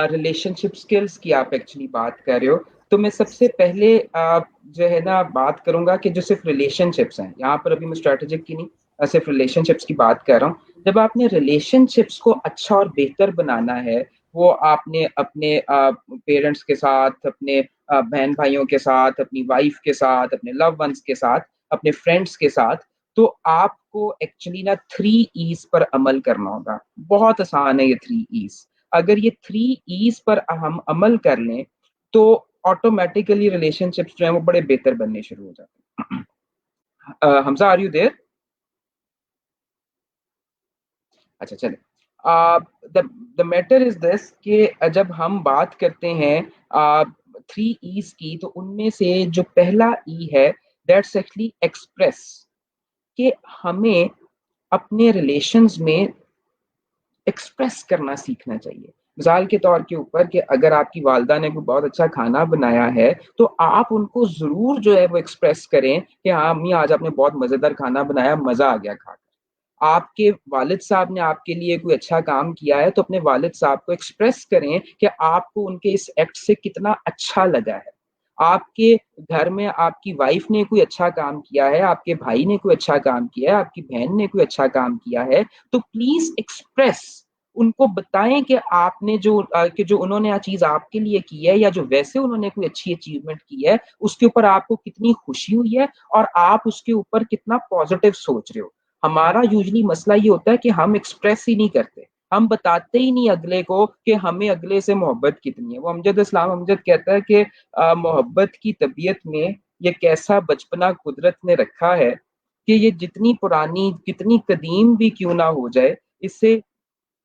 रिलेशनशिप स्किल्स की आप एक्चुअली बात कर रहे हो, तो मैं सबसे पहले जो है ना बात करूंगा कि जो सिर्फ रिलेशनशिप्स हैं, यहाँ पर अभी मैं स्ट्रेटेजिक की नहीं, सिर्फ रिलेशनशिप्स की बात कर रहा हूँ। जब आपने रिलेशनशिप्स को अच्छा और बेहतर बनाना है वो आपने अपने पेरेंट्स के साथ, अपने बहन भाइयों के साथ, अपनी वाइफ के साथ, अपने लव वंस के साथ, अपने फ्रेंड्स के साथ, तो आपको एक्चुअली ना 3 E's पर अमल करना होगा। बहुत आसान है ये 3 E's। अगर ये 3 E's पर हम अमल कर लें तो ऑटोमेटिकली रिलेशनशिप्स जो है वो बड़े बेहतर बनने शुरू हो जाते हैं। Hamza, are you there? अच्छा, चले। The the matter is this कि जब हम बात करते हैं 3 E's की, तो उनमें से जो पहला ई है, दैट्स एक्चुअली एक्सप्रेस, कि हमें अपने रिलेशंस में एक्सप्रेस करना सीखना चाहिए। मिसाल के तौर के ऊपर कि अगर आपकी वालदा ने कोई बहुत अच्छा खाना बनाया है, तो आप उनको ज़रूर जो है वो एक्सप्रेस करें कि हाँ अम्मी, आज आपने बहुत मज़ेदार खाना बनाया, मज़ा आ गया खा। आपके वालिद साहब ने आपके लिए कोई अच्छा काम किया है, तो अपने वालिद साहब को एक्सप्रेस करें कि आपको उनके इस एक्ट से कितना अच्छा लगा है। आपके घर में आपकी वाइफ ने कोई अच्छा काम किया है, आपके भाई ने कोई अच्छा काम किया है, आपकी बहन ने कोई अच्छा काम किया है, तो प्लीज एक्सप्रेस, उनको बताएं कि आपने जो उन्होंने आ चीज आपके लिए की है, या जो वैसे उन्होंने कोई अच्छी अचीवमेंट की है, उसके ऊपर आपको कितनी खुशी हुई है और आप उसके ऊपर कितना पॉजिटिव सोच रहे हो। हमारा यूजली मसला ये होता है कि हम एक्सप्रेस ही नहीं करते, हम बताते ही नहीं अगले को कि हमें अगले से मोहब्बत कितनी है। वो अमजद इस्लाम अमजद कहता है कि मोहब्बत की तबीयत में ये कैसा बचपना कुदरत ने रखा है कि ये जितनी पुरानी, कितनी कदीम भी क्यों ना हो जाए, इससे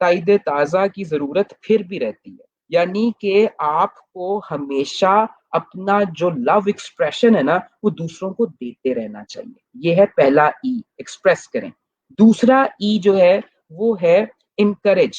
ताइद ताज़ा की ज़रूरत फिर भी रहती है। यानी कि आपको हमेशा अपना जो लव एक्सप्रेशन है ना, वो दूसरों को देते रहना चाहिए। ये है पहला ई, एक्सप्रेस करें। दूसरा ई जो है वो है इनकरेज,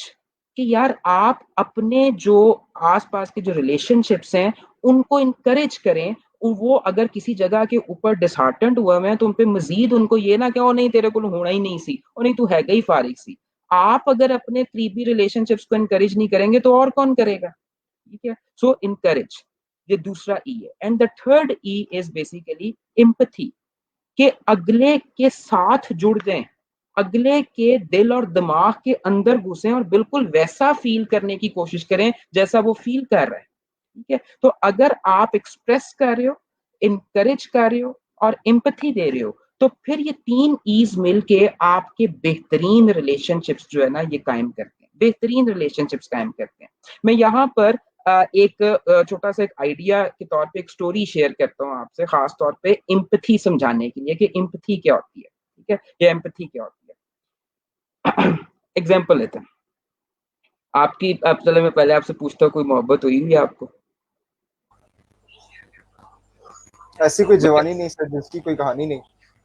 कि यार आप अपने जो आसपास के जो रिलेशनशिप्स हैं उनको इनकरेज करें। वो अगर किसी जगह के ऊपर डिसहार्टेंड हुए हैं तो उन पे मजीद उनको ये ना कि ओ नहीं तेरे को होना ही नहीं सी, ओ नहीं तू है गई फारिग सी। आप अगर अपने करीबी रिलेशनशिप्स को इनकरेज नहीं करेंगे तो और कौन करेगा? ठीक है, सो इनकरेज, ये दूसरा ई है। And the third E is basically empathy, कि अगले के साथ जुड़ जाएं, अगले के दिल और दिमाग के अंदर घुसें और बिल्कुल वैसा फील करने की कोशिश करें जैसा वो फील कर रहा है। ठीक है, तो अगर आप एक्सप्रेस कर रहे हो, इनकरेज कर रहे हो और एम्पैथी दे रहे हो, तो फिर ये 3 E's मिलके आपके बेहतरीन रिलेशनशिप्स जो है ना ये कायम करते हैं, बेहतरीन रिलेशनशिप्स कायम करते हैं। मैं यहाँ पर एक छोटा सा एक आइडिया के तौर पे एक स्टोरी शेयर करता हूँ आपसे, खास तौर पे एम्पैथी समझाने के लिए कि एम्पैथी क्या होती है। ठीक है, ये एम्पैथी क्या होती है। एग्जाम्पल लेते हैं आपकी। अब चलो मैं पहले आपसे पूछता हूँ, कोई मोहब्बत हुई है आपको? ऐसी कोई जवानी नहीं सर जिसकी कोई कहानी नहीं,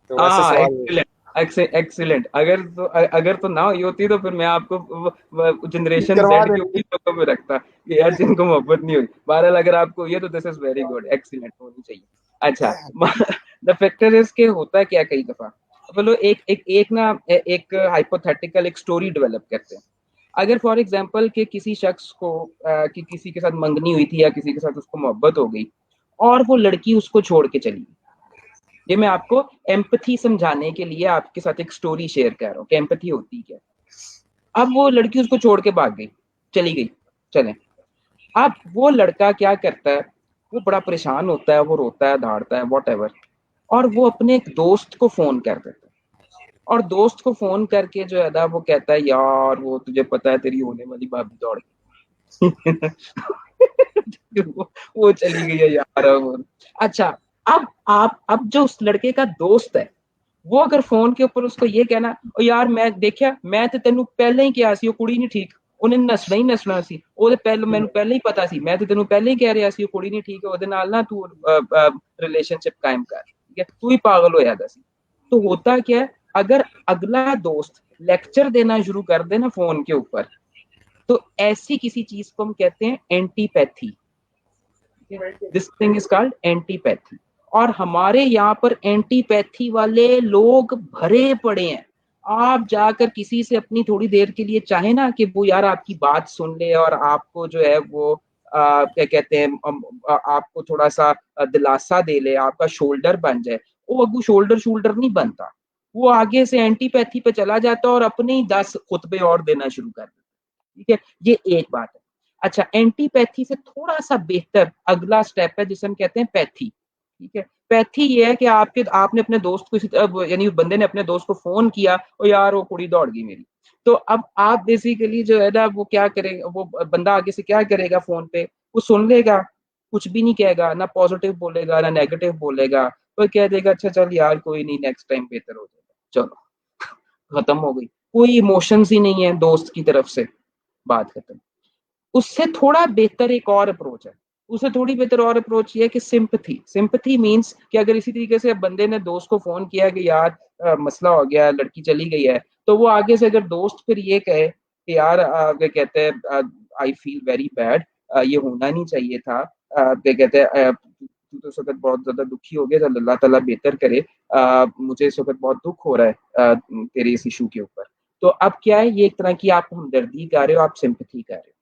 तो ऐसे हाँ, सवाल। Excellent, excellent. अगर तो ना हुई होती तो फिर मैं आपको जनरेशन करवा जेड के देंगे। उन्हीं लोगों में रखता कि यार जिनको मोहब्बत नहीं हुई। बहरहाल अगर आपको हुई है तो this is very good, excellent होनी चाहिए। अच्छा, द फैक्टर इज के होता है क्या कई दफा, बोलो एक हाइपोथेटिकल एक स्टोरी डेवलप करते हैं। अगर फॉर एग्जांपल कि किसी शख्स को कि किसी के साथ मंगनी हुई थी या किसी के साथ उसको मोहब्बत हो गई और वो लड़की उसको छोड़ के चली गई। ये मैं आपको एम्पथी समझाने के लिए आपके साथ एक स्टोरी शेयर कर रहा हूँ कि एम्पथी होती क्या। अब वो लड़की उसको छोड़ के भाग गई, चली गई। चले, अब वो लड़का क्या करता है, वो बड़ा परेशान होता है, वो रोता है, धाड़ता है, वॉट एवर, और वो अपने एक दोस्त को फोन कर देता है। और दोस्त को फोन करके जो है ना वो कहता है, यार वो तुझे पता है तेरी होने वाली भाभी दौड़ गई। वो चली गई है यार। अच्छा, अब जो उस लड़के का दोस्त है, वो अगर फोन के ऊपर उसको ये कहना, ओ यार मैं देखा, मैं ਤੇ ਤੈਨੂੰ ਪਹਿਲਾਂ ਹੀ ਕਿਹਾ ਸੀ ਉਹ ਕੁੜੀ ਨਹੀਂ ਠੀਕ, ਉਹਨੇ ਨਸਣਾ ਹੀ ਨਸਣਾ ਸੀ, ਉਹਦੇ ਪਹਿਲਾਂ ਮੈਨੂੰ ਪਹਿਲਾਂ ਹੀ ਪਤਾ ਸੀ, ਮੈਂ ਤੇ ਤੈਨੂੰ ਪਹਿਲਾਂ ਹੀ ਕਹਿ ਰਿਹਾ ਸੀ ਉਹ ਕੁੜੀ ਨਹੀਂ ਠੀਕ ਹੈ, ਉਹਦੇ ਨਾਲ ਨਾ ਤੂੰ रिलेशनशिप कायम कर, ठीक है, तू ही पागल होया दा सी। तो होता क्या है, अगर अगला दोस्त लेक्चर देना शुरू कर दे ना फोन के ऊपर, तो ऐसी किसी चीज को हम कहते हैं antipathy. This thing is called antipathy. और हमारे यहाँ पर एंटीपैथी वाले लोग भरे पड़े हैं। आप जाकर किसी से अपनी थोड़ी देर के लिए चाहे ना कि वो यार आपकी बात सुन ले और आपको जो है वो क्या कहते हैं आपको थोड़ा सा दिलासा दे ले, आपका शोल्डर बन जाए, वो अगू शोल्डर शोल्डर नहीं बनता। वो आगे से एंटीपैथी पे चला जाता है और अपने ही 10 खुतबे और देना शुरू कर देता है। ठीक है, ये एक बात है। अच्छा, एंटीपैथी से थोड़ा सा बेहतर अगला स्टेप है जिसे हम कहते हैं पैथी। ठीक है, पैथी ये है कि आपने अपने दोस्त को यानी बंदे ने अपने दोस्त को फोन किया और यार वो कुड़ी दौड़ गई मेरी, तो अब आप बेसिकली जो है ना वो क्या करेगा, वो बंदा आगे से क्या करेगा, फोन पे वो सुन लेगा, कुछ भी नहीं कहेगा, ना पॉजिटिव बोलेगा ना नेगेटिव बोलेगा, तो कह देगा अच्छा चल यार कोई नहीं, नेक्स्ट टाइम बेहतर हो जाएगा, चलो खत्म हो गई। कोई इमोशंस ही नहीं है दोस्त की तरफ से, बात खत्म। उससे थोड़ा बेहतर एक और अप्रोच है, उससे थोड़ी बेहतर और अप्रोच ये है कि सिंपथी। सिंपथी मींस कि अगर इसी तरीके से बंदे ने दोस्त को फोन किया कि यार मसला हो गया, लड़की चली गई है, तो वो आगे से अगर दोस्त फिर ये कहे कि यार क्या कहते हैं आई फील वेरी बैड, ये होना नहीं चाहिए था, क्या कहते हैं तू तो इस वक्त बहुत ज्यादा दुखी हो गया, तो अल्लाह ताला बेहतर करे, मुझे इस वक्त बहुत दुख हो रहा है तेरे इस इशू के ऊपर, तो अब क्या है, ये एक तरह की आप हमदर्दी कर रहे हो, आप सिंपथी कर रहे हो।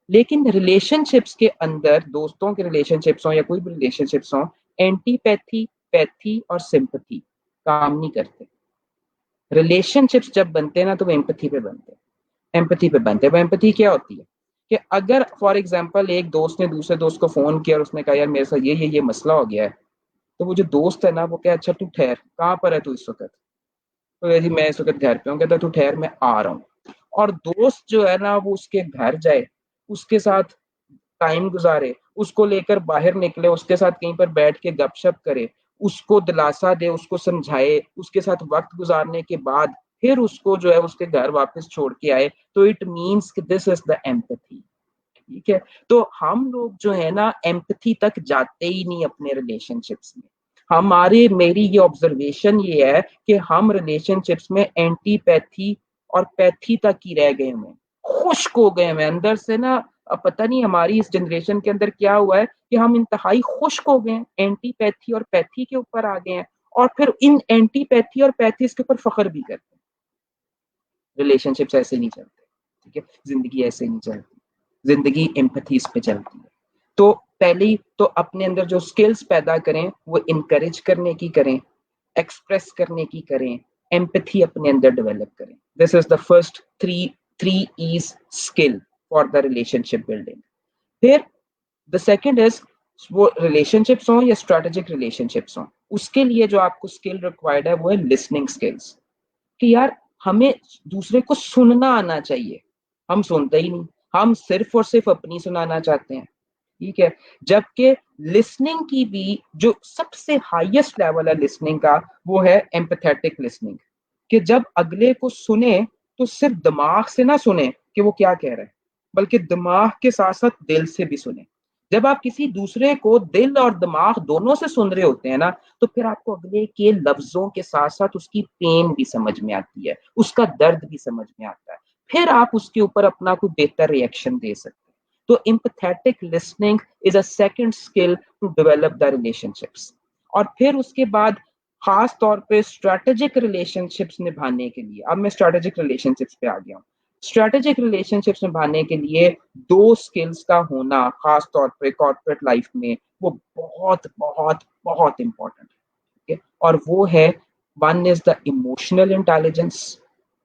लेकिन रिलेशनशिप्स के अंदर, दोस्तों के रिलेशनशिप्स हो या कोई भी रिलेशनशिप्स हो, एंटीपैथी, पैथी और सिंपथी काम नहीं करते। रिलेशनशिप्स जब बनते हैं ना तो वो एम्पैथी पे बनते हैं, एम्पैथी पे बनते हैं। वो एम्पैथी क्या होती है कि अगर फॉर एग्जांपल एक दोस्त ने दूसरे दोस्त को फोन किया और उसने कहा यार मेरे साथ ये मसला हो गया है, तो वो जो दोस्त है ना वो क्या, अच्छा तू ठहर, कहाँ पर है तू इस वक्त, तो जी मैं इस वक्त घर पे हूँ, कहता तू ठहर मैं आ रहा हूँ, और दोस्त जो है ना वो उसके घर जाए, उसके साथ टाइम गुजारे, उसको लेकर बाहर निकले, उसके साथ कहीं पर बैठ के गपशप करे, उसको दिलासा दे, उसको समझाए, उसके साथ वक्त गुजारने के बाद फिर उसको जो है उसके घर वापस छोड़ के आए, तो इट मीन्स कि दिस इज द एम्पैथी। ठीक है, तो हम लोग जो है ना एम्पैथी तक जाते ही नहीं अपने रिलेशनशिप्स में। हमारे मेरी ये ऑब्जर्वेशन ये है कि हम रिलेशनशिप्स में एंटीपैथी और पैथी तक ही रह गए हैं, खुश्क हो गए हैं अंदर से ना। अब पता नहीं हमारी इस जनरेशन के अंदर क्या हुआ है कि हम इंतहाई खुश्क हो गए हैं, एंटीपैथी और पैथी के ऊपर आ गए हैं, और फिर इन एंटीपैथी और पैथीज के ऊपर फख्र भी करते हैं। रिलेशनशिप्स ऐसे नहीं चलते, ठीक है, जिंदगी ऐसे नहीं चलती, जिंदगी एम्पैथीज पे चलती है। तो पहले ही तो अपने अंदर जो स्किल्स पैदा करें वो इनकरेज करने की करें, एक्सप्रेस करने की करें, एम्पैथी अपने अंदर डेवलप करें। This is the first three three E's skill for the relationship building. फिर द सेकंड इज, वो रिलेशनशिप्स हो या स्ट्रेटेजिक रिलेशनशिप्स हो, उसके लिए जो आपको स्किल रिक्वायर्ड है वो है लिसनिंग स्किल्स। कि यार हमें दूसरे को सुनना आना चाहिए, हम सुनते ही नहीं, हम सिर्फ और सिर्फ अपनी सुनाना चाहते हैं। ठीक है, जबकि लिसनिंग की भी जो सबसे हाईएस्ट लेवल है लिसनिंग का वो है एम्पैथेटिक लिसनिंग, कि जब अगले को सुने तो सिर्फ दिमाग से ना सुने कि वो क्या कह रहा है, बल्कि दिमाग के साथ साथ दिल से भी सुने। जब आप किसी दूसरे को दिल और दिमाग दोनों से सुन रहे होते हैं ना, तो फिर आपको अगले के लफ्जों के साथ साथ उसकी पेन भी समझ में आती है, उसका दर्द भी समझ में आता है, फिर आप उसके ऊपर अपना कोई बेहतर रिएक्शन दे सकते हैं। तो empathetic listening is a second skill to develop the relationships। और फिर उसके बाद खास तौर पे स्ट्रेटेजिक रिलेशनशिप्स निभाने के लिए, अब मैं स्ट्रेटेजिक रिलेशनशिप्स पे आ गया हूँ। स्ट्रेटेजिक रिलेशनशिप्स निभाने के लिए दो स्किल्स का होना खास तौर पे कॉर्पोरेट लाइफ में वो बहुत बहुत बहुत इंपॉर्टेंट है। और वो है, one is the emotional intelligence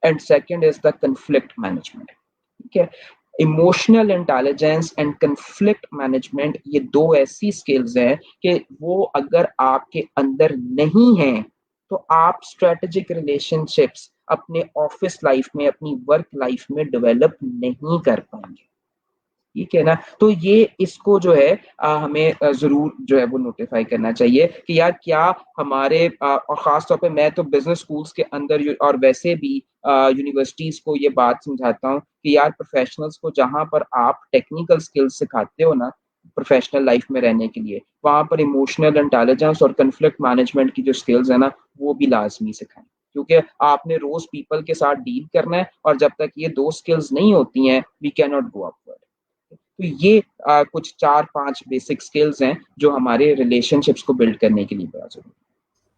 and second is the conflict management. ठीक है, emotional intelligence and conflict management, ये दो ऐसी स्किल्स हैं कि वो अगर आपके अंदर नहीं है तो आप स्ट्रेटेजिक रिलेशनशिप्स अपने ऑफिस लाइफ में, अपनी वर्क लाइफ में डेवलप नहीं कर पाएंगे। ठीक है ना, तो ये इसको जो है हमें जरूर जो है वो नोटिफाई करना चाहिए कि यार क्या हमारे और खास तौर पे मैं तो बिजनेस स्कूल्स के अंदर और वैसे भी यूनिवर्सिटीज को ये बात समझाता हूँ कि यार प्रोफेशनल्स को जहां पर आप टेक्निकल स्किल्स सिखाते हो ना प्रोफेशनल लाइफ में रहने के लिए, वहां पर इमोशनल इंटेलिजेंस और कन्फ्लिक्ट मैनेजमेंट की जो स्किल्स है ना वो भी लाजमी सिखाएं, क्योंकि आपने रोज पीपल के साथ डील करना है, और जब तक ये दो स्किल्स नहीं होती हैं we can not go upward. तो ये कुछ 4-5 बेसिक स्किल्स हैं जो हमारे रिलेशनशिप्स को बिल्ड करने के लिए बड़ा जरूरी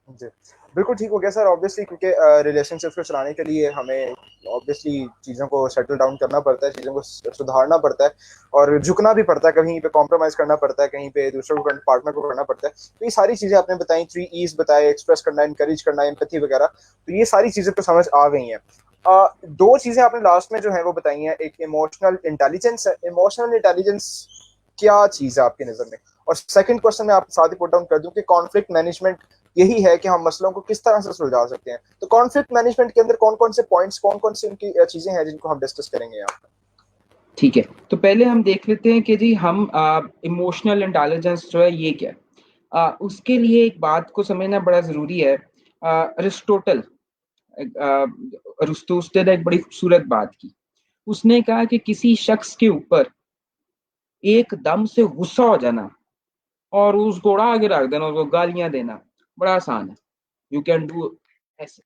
है जी। बिल्कुल ठीक हो गया सर, ऑब्वियसली क्योंकि रिलेशनशिप्स को चलाने के लिए हमें ऑब्वियसली चीज़ों को सेटल डाउन करना पड़ता है, चीज़ों को सुधारना पड़ता है और झुकना भी पड़ता है, कहीं पे कॉम्प्रोमाइज़ करना पड़ता है, कहीं पे दूसरे को पार्टनर को करना पड़ता है। तो ये सारी चीज़ें आपने बताई, 3 ईज बताए, एक्सप्रेस करना, इनकरेज करना, एम्पैथी वगैरह, तो ये सारी चीज़ें तो समझ आ गई हैं। दो चीजें आपने लास्ट में जो है वो बताई हैं, एक इमोशनल इंटेलिजेंस है। इमोशनल इंटेलिजेंस क्या चीज है आपकी नजर में? और सेकंड क्वेश्चन मैं आप साथ ही पुट डाउन कर दूं कि कॉन्फ्लिक्ट मैनेजमेंट यही है कि हम मसलों को किस तरह से सुलझा सकते हैं। तो कॉन्फ्लिक्ट मैनेजमेंट के अंदर कौन कौन से पॉइंट्स, कौन कौन सी उनकी चीजें हैं जिनको हम डिस्कस करेंगे यहाँ? ठीक है, तो पहले हम देख लेते हैं कि जी हम इमोशनल इंटेलिजेंस जो है ये क्या है। उसके लिए एक बात को समझना बड़ा जरूरी है। अरिस्टोटल, अरिस्टोटल ने एक बड़ी खूबसूरत बात की। उसने कहा कि किसी शख्स के ऊपर एकदम से गुस्सा हो जाना और उसको उड़ा के रख देना, उसको गालियां देना बड़ा आसान है। यू कैन डू ऐसे,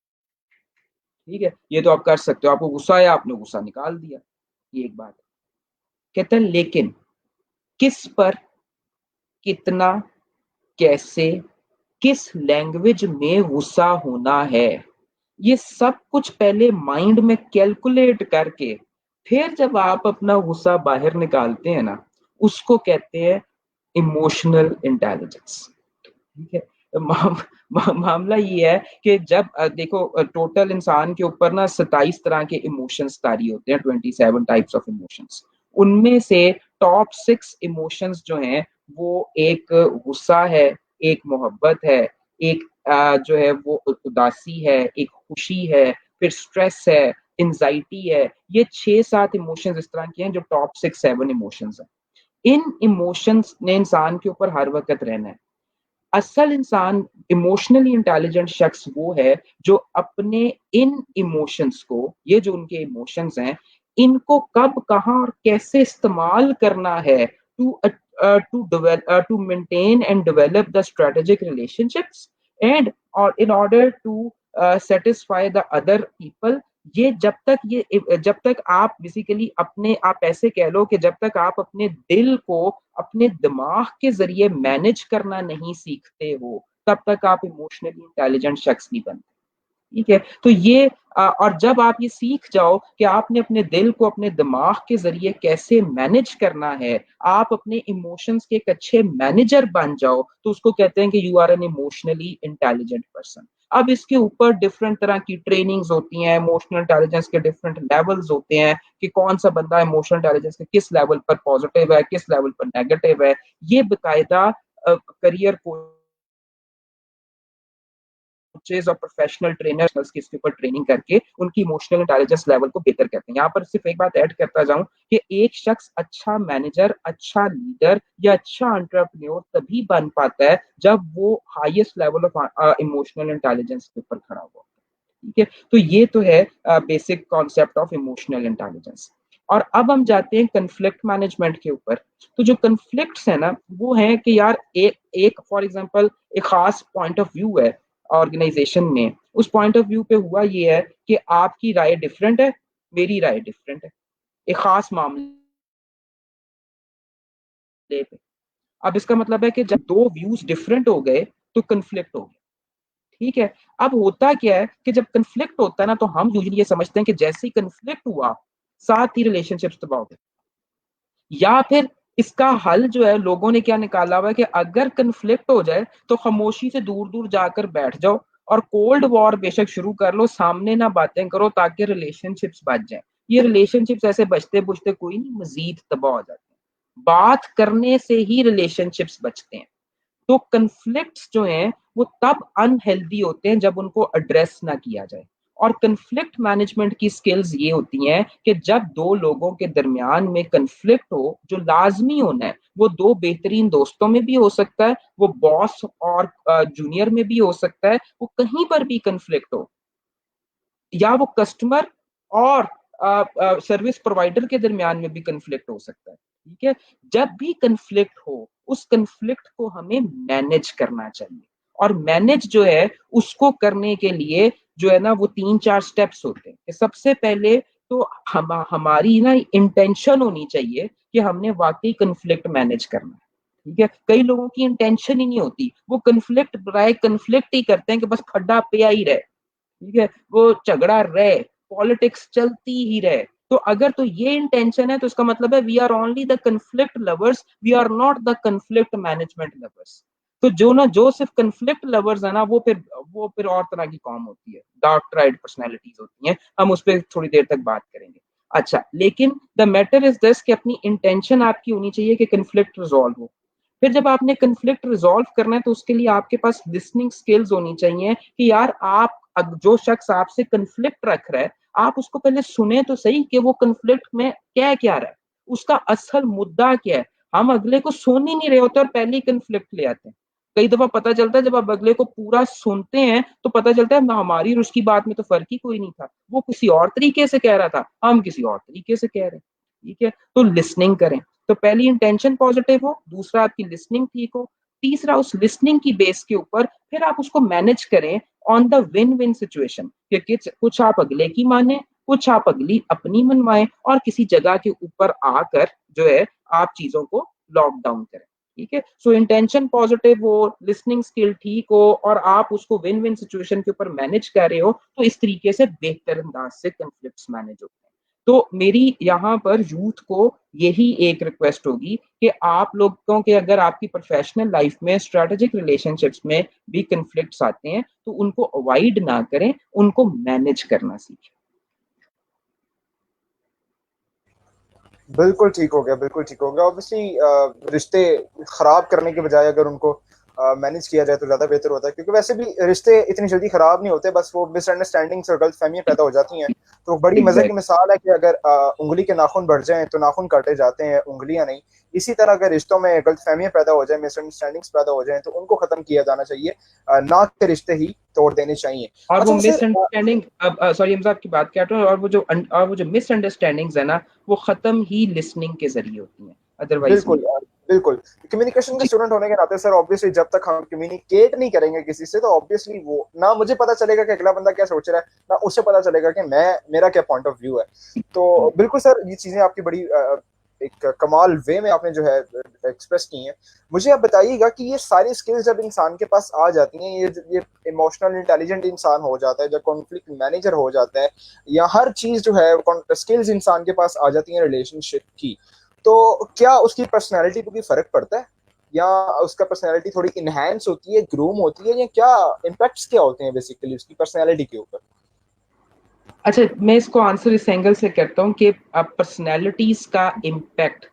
ठीक है, ये तो आप कर सकते हो। आपको गुस्सा आया, आपने गुस्सा निकाल दिया, ये एक बात है। कहते हैं लेकिन किस पर, कितना, कैसे, किस लैंग्वेज में गुस्सा होना है, ये सब कुछ पहले माइंड में कैलकुलेट करके फिर जब आप अपना गुस्सा बाहर निकालते हैं ना, उसको कहते हैं इमोशनल इंटेलिजेंस। ठीक है। तो मामला ये है कि जब देखो टोटल इंसान के ऊपर ना 27 तरह के इमोशंस तारी होते हैं, 27 टाइप्स ऑफ इमोशंस। उनमें से टॉप 6 इमोशंस जो हैं वो एक गुस्सा है, एक मोहब्बत है, एक जो है वो उदासी है, एक खुशी है, फिर स्ट्रेस है, एंजाइटी है। ये 6-7 इमोशंस इस तरह के हैं जो टॉप 6-7 इमोशंस हैं। इन इमोशंस ने इंसान के ऊपर हर वक्त रहना है। असल इंसान, इमोशनली इंटेलिजेंट शख्स वो है जो अपने इन इमोशंस को, ये जो उनके इमोशंस हैं, इनको कब, कहाँ और कैसे इस्तेमाल करना है to maintain and develop the strategic relationships and और in order to satisfy the other people. ये जब तक आप बेसिकली अपने, आप ऐसे कह लो कि जब तक आप अपने दिल को अपने दिमाग के जरिए मैनेज करना नहीं सीखते हो, तब तक आप इमोशनली इंटेलिजेंट शख्स नहीं बनते। ठीक है, तो ये और जब आप ये सीख जाओ कि आपने अपने दिल को अपने दिमाग के जरिए कैसे मैनेज करना है, आप अपने इमोशंस के एक अच्छे मैनेजर बन जाओ, तो उसको कहते हैं कि you are an emotionally intelligent person. अब इसके ऊपर डिफरेंट तरह की ट्रेनिंग्स होती हैं, इमोशनल इंटेलिजेंस के डिफरेंट लेवल्स होते हैं कि कौन सा बंदा इमोशनल इंटेलिजेंस के किस लेवल पर पॉजिटिव है, किस लेवल पर नेगेटिव है। ये बेकायदा करियर को कोचेज और प्रोफेशनल ट्रेनर्स की इसके ऊपर ट्रेनिंग करके उनकी इमोशनल इंटेलिजेंस लेवल को बेहतर करते हैं। यहाँ पर सिर्फ एक बात ऐड करता जाऊं कि एक शख्स अच्छा मैनेजर, अच्छा लीडर या अच्छा एंटरप्रेन्योर तभी बन पाता है जब वो highest level of emotional intelligence के ऊपर खड़ा हुआ। ठीक है, तो ये तो है basic concept of emotional intelligence. और अब हम जाते हैं कन्फ्लिक्ट मैनेजमेंट के ऊपर। तो जो कन्फ्लिक्ट्स है ना, वो है कि यार एक एक फॉर एग्जांपल एक खास पॉइंट ऑफ व्यू है ऑर्गेनाइजेशन में। उस पॉइंट ऑफ व्यू पे हुआ ये है कि आपकी राय डिफरेंट है, मेरी राय डिफरेंट है एक खास मामले पे। अब इसका मतलब है कि जब दो व्यूज डिफरेंट हो गए तो कन्फ्लिक्ट हो गया। ठीक है, अब होता क्या है कि जब कन्फ्लिक्ट होता है ना, तो हम यूजुअली ये समझते हैं कि जैसे ही कन्फ्लिक्ट हुआ साथ ही रिलेशनशिप्स तबाह हो गए। या फिर इसका हल जो है लोगों ने क्या निकाला हुआ है कि अगर कन्फ्लिक्ट हो जाए तो खामोशी से दूर दूर जाकर बैठ जाओ और कोल्ड वॉर बेशक शुरू कर लो, सामने ना बातें करो ताकि रिलेशनशिप्स बच जाए। ये रिलेशनशिप्स ऐसे बचते बुझते कोई नहीं, मजीद तबाह हो जाते हैं। बात करने से ही रिलेशनशिप्स बचते हैं। तो कन्फ्लिक्ट्स जो हैं वो तब अनहेल्दी होते हैं जब उनको एड्रेस ना किया जाए। और कन्फ्लिक्ट मैनेजमेंट की स्किल्स ये होती हैं कि जब दो लोगों के दरमियान में कन्फ्लिक्ट हो, जो लाजमी होना है, वो दो बेहतरीन दोस्तों में भी हो सकता है, वो बॉस और जूनियर में भी हो सकता है, वो कहीं पर भी कन्फ्लिक्ट हो, या वो कस्टमर और सर्विस प्रोवाइडर के दरमियान में भी कन्फ्लिक्ट हो सकता है। ठीक है, जब भी कन्फ्लिक्ट हो, उस कन्फ्लिक्ट को हमें मैनेज करना चाहिए। और मैनेज जो है उसको करने के लिए जो है ना वो 3-4 स्टेप्स होते हैं। सबसे पहले तो हमारी ना इंटेंशन होनी चाहिए कि हमने वाकई कन्फ्लिक्ट मैनेज करना है। ठीक है, कई लोगों की इंटेंशन ही नहीं होती, वो कन्फ्लिक्ट बराए कन्फ्लिक्ट ही करते हैं कि बस खड्डा पे ही रहे। ठीक है, वो झगड़ा रहे, पॉलिटिक्स चलती ही रहे। तो अगर तो ये इंटेंशन है तो इसका मतलब है we are only the conflict lovers, we are not the conflict management lovers. तो जो सिर्फ कन्फ्लिक्ट लवर्स है ना, वो फिर वो फिर और तरह की कॉम होती है, डार्क ट्राइड पर्सनैलिटीज होती हैं, हम उस पर थोड़ी देर तक बात करेंगे। अच्छा, लेकिन द मैटर इज दिस कि अपनी इंटेंशन आपकी होनी चाहिए कि कंफ्लिक्ट रिजॉल्व हो। फिर जब आपने कंफ्लिक्ट रिजॉल्व करना है तो उसके लिए आपके पास लिसनिंग स्किल्स होनी चाहिए कि यार आप जो शख्स आपसे कंफ्लिक्ट रख रहा है, आप उसको पहले सुने तो सही कि वो कंफ्लिक्ट में क्या रहा है, उसका असल मुद्दा क्या है। हम अगले को सुन ही नहीं रहे होते और पहले ही कंफ्लिक्ट ले आते हैं। कई दफा पता चलता है जब आप अगले को पूरा सुनते हैं तो पता चलता है ना, हमारी और उसकी बात में तो फर्क ही कोई नहीं था, वो किसी और तरीके से कह रहा था, हम किसी और तरीके से कह रहे हैं। ठीक है, तो लिसनिंग करें। तो पहली इंटेंशन पॉजिटिव हो, दूसरा आपकी लिसनिंग ठीक हो, तीसरा उस लिसनिंग की बेस के ऊपर फिर आप उसको मैनेज करें on the win win situation, क्योंकि कुछ आप अगले की माने, कुछ आप अगली अपनी मनवाएं और किसी जगह के ऊपर आकर जो है आप चीजों को लॉक डाउन करें। ठीक है, सो इंटेंशन पॉजिटिव हो, लिसनिंग स्किल ठीक हो और आप उसको विन विन सिचुएशन के ऊपर मैनेज कर रहे हो, तो इस तरीके से बेहतर अंदाज से कन्फ्लिक्ट्स मैनेज होते हैं। तो मेरी यहाँ पर यूथ को यही एक रिक्वेस्ट होगी कि आप लोगों के अगर आपकी प्रोफेशनल लाइफ में स्ट्रेटेजिक रिलेशनशिप्स में भी कन्फ्लिक्ट्स आते हैं तो उनको अवॉइड ना करें, उनको मैनेज करना सीखें। बिल्कुल ठीक हो गया, बिल्कुल ठीक हो गया। ऑब्वियसली रिश्ते खराब करने के बजाय अगर उनको मैनेज किया जाए तो ज्यादा बेहतर होता है, क्योंकि वैसे भी रिश्ते इतनी जल्दी खराब नहीं होते, बस वो मिसअंडरस्टैंडिंग्स और गलतफहमियां पैदा हो जाती हैं। तो बड़ी मजे की एग्जैक्ट मिसाल है कि अगर उंगली के नाखून बढ़ जाएं तो नाखून काटे जाते हैं, उंगलियां नहीं। इसी तरह अगर रिश्तों में गलतफहमियां पैदा हो जाए, मिसअंडरस्टैंडिंग्स पैदा हो जाए, तो उनको खत्म किया जाना चाहिए, ना कि रिश्ते ही तोड़ देने चाहिए। और वो अच्छा सर, मिसअंडरस्टैंडिंग, अब सॉरी हम आपकी बात काट रहे हैं, और वो जो मिसअंडरस्टैंडिंग्स है ना, वो खत्म ही लिसनिंग के जरिए होती हैं, अदरवाइज बिल्कुल नहीं। बिल्कुल। कम्युनिकेशन के जी। स्टूडेंट होने के नाते सर, ऑब्वियसली जब तक हम कम्युनिकेट नहीं करेंगे किसी से, तो ऑब्वियसली वो ना मुझे पता चलेगा कि अगला बंदा क्या सोच रहा है, ना उसे पता चलेगा कि मैं मेरा क्या पॉइंट ऑफ व्यू है। तो बिल्कुल सर, ये चीजें आपकी बड़ी एक कमाल वे में आपने जो है एक्सप्रेस की हैं। मुझे आप बताइएगा कि ये सारी स्किल्स जब इंसान के पास आ जाती हैं, ये इमोशनल इंटेलिजेंट इंसान हो जाता है, जब कॉन्फ्लिक्ट मैनेजर हो जाता है, या हर चीज जो है स्किल्स इंसान के पास आ जाती है रिलेशनशिप की, तो क्या उसकी पर्सनैलिटी पे भी फर्क पड़ता है, या उसका पर्सनैलिटी थोड़ी इनहेंस होती है, ग्रूम होती है, या क्या इम्पैक्ट्स क्या होते हैं बेसिकली उसकी पर्सनैलिटी के ऊपर? अच्छा, मैं इसको आंसर इस एंगल से करता हूँ कि पर्सनैलिटीज का इम्पैक्ट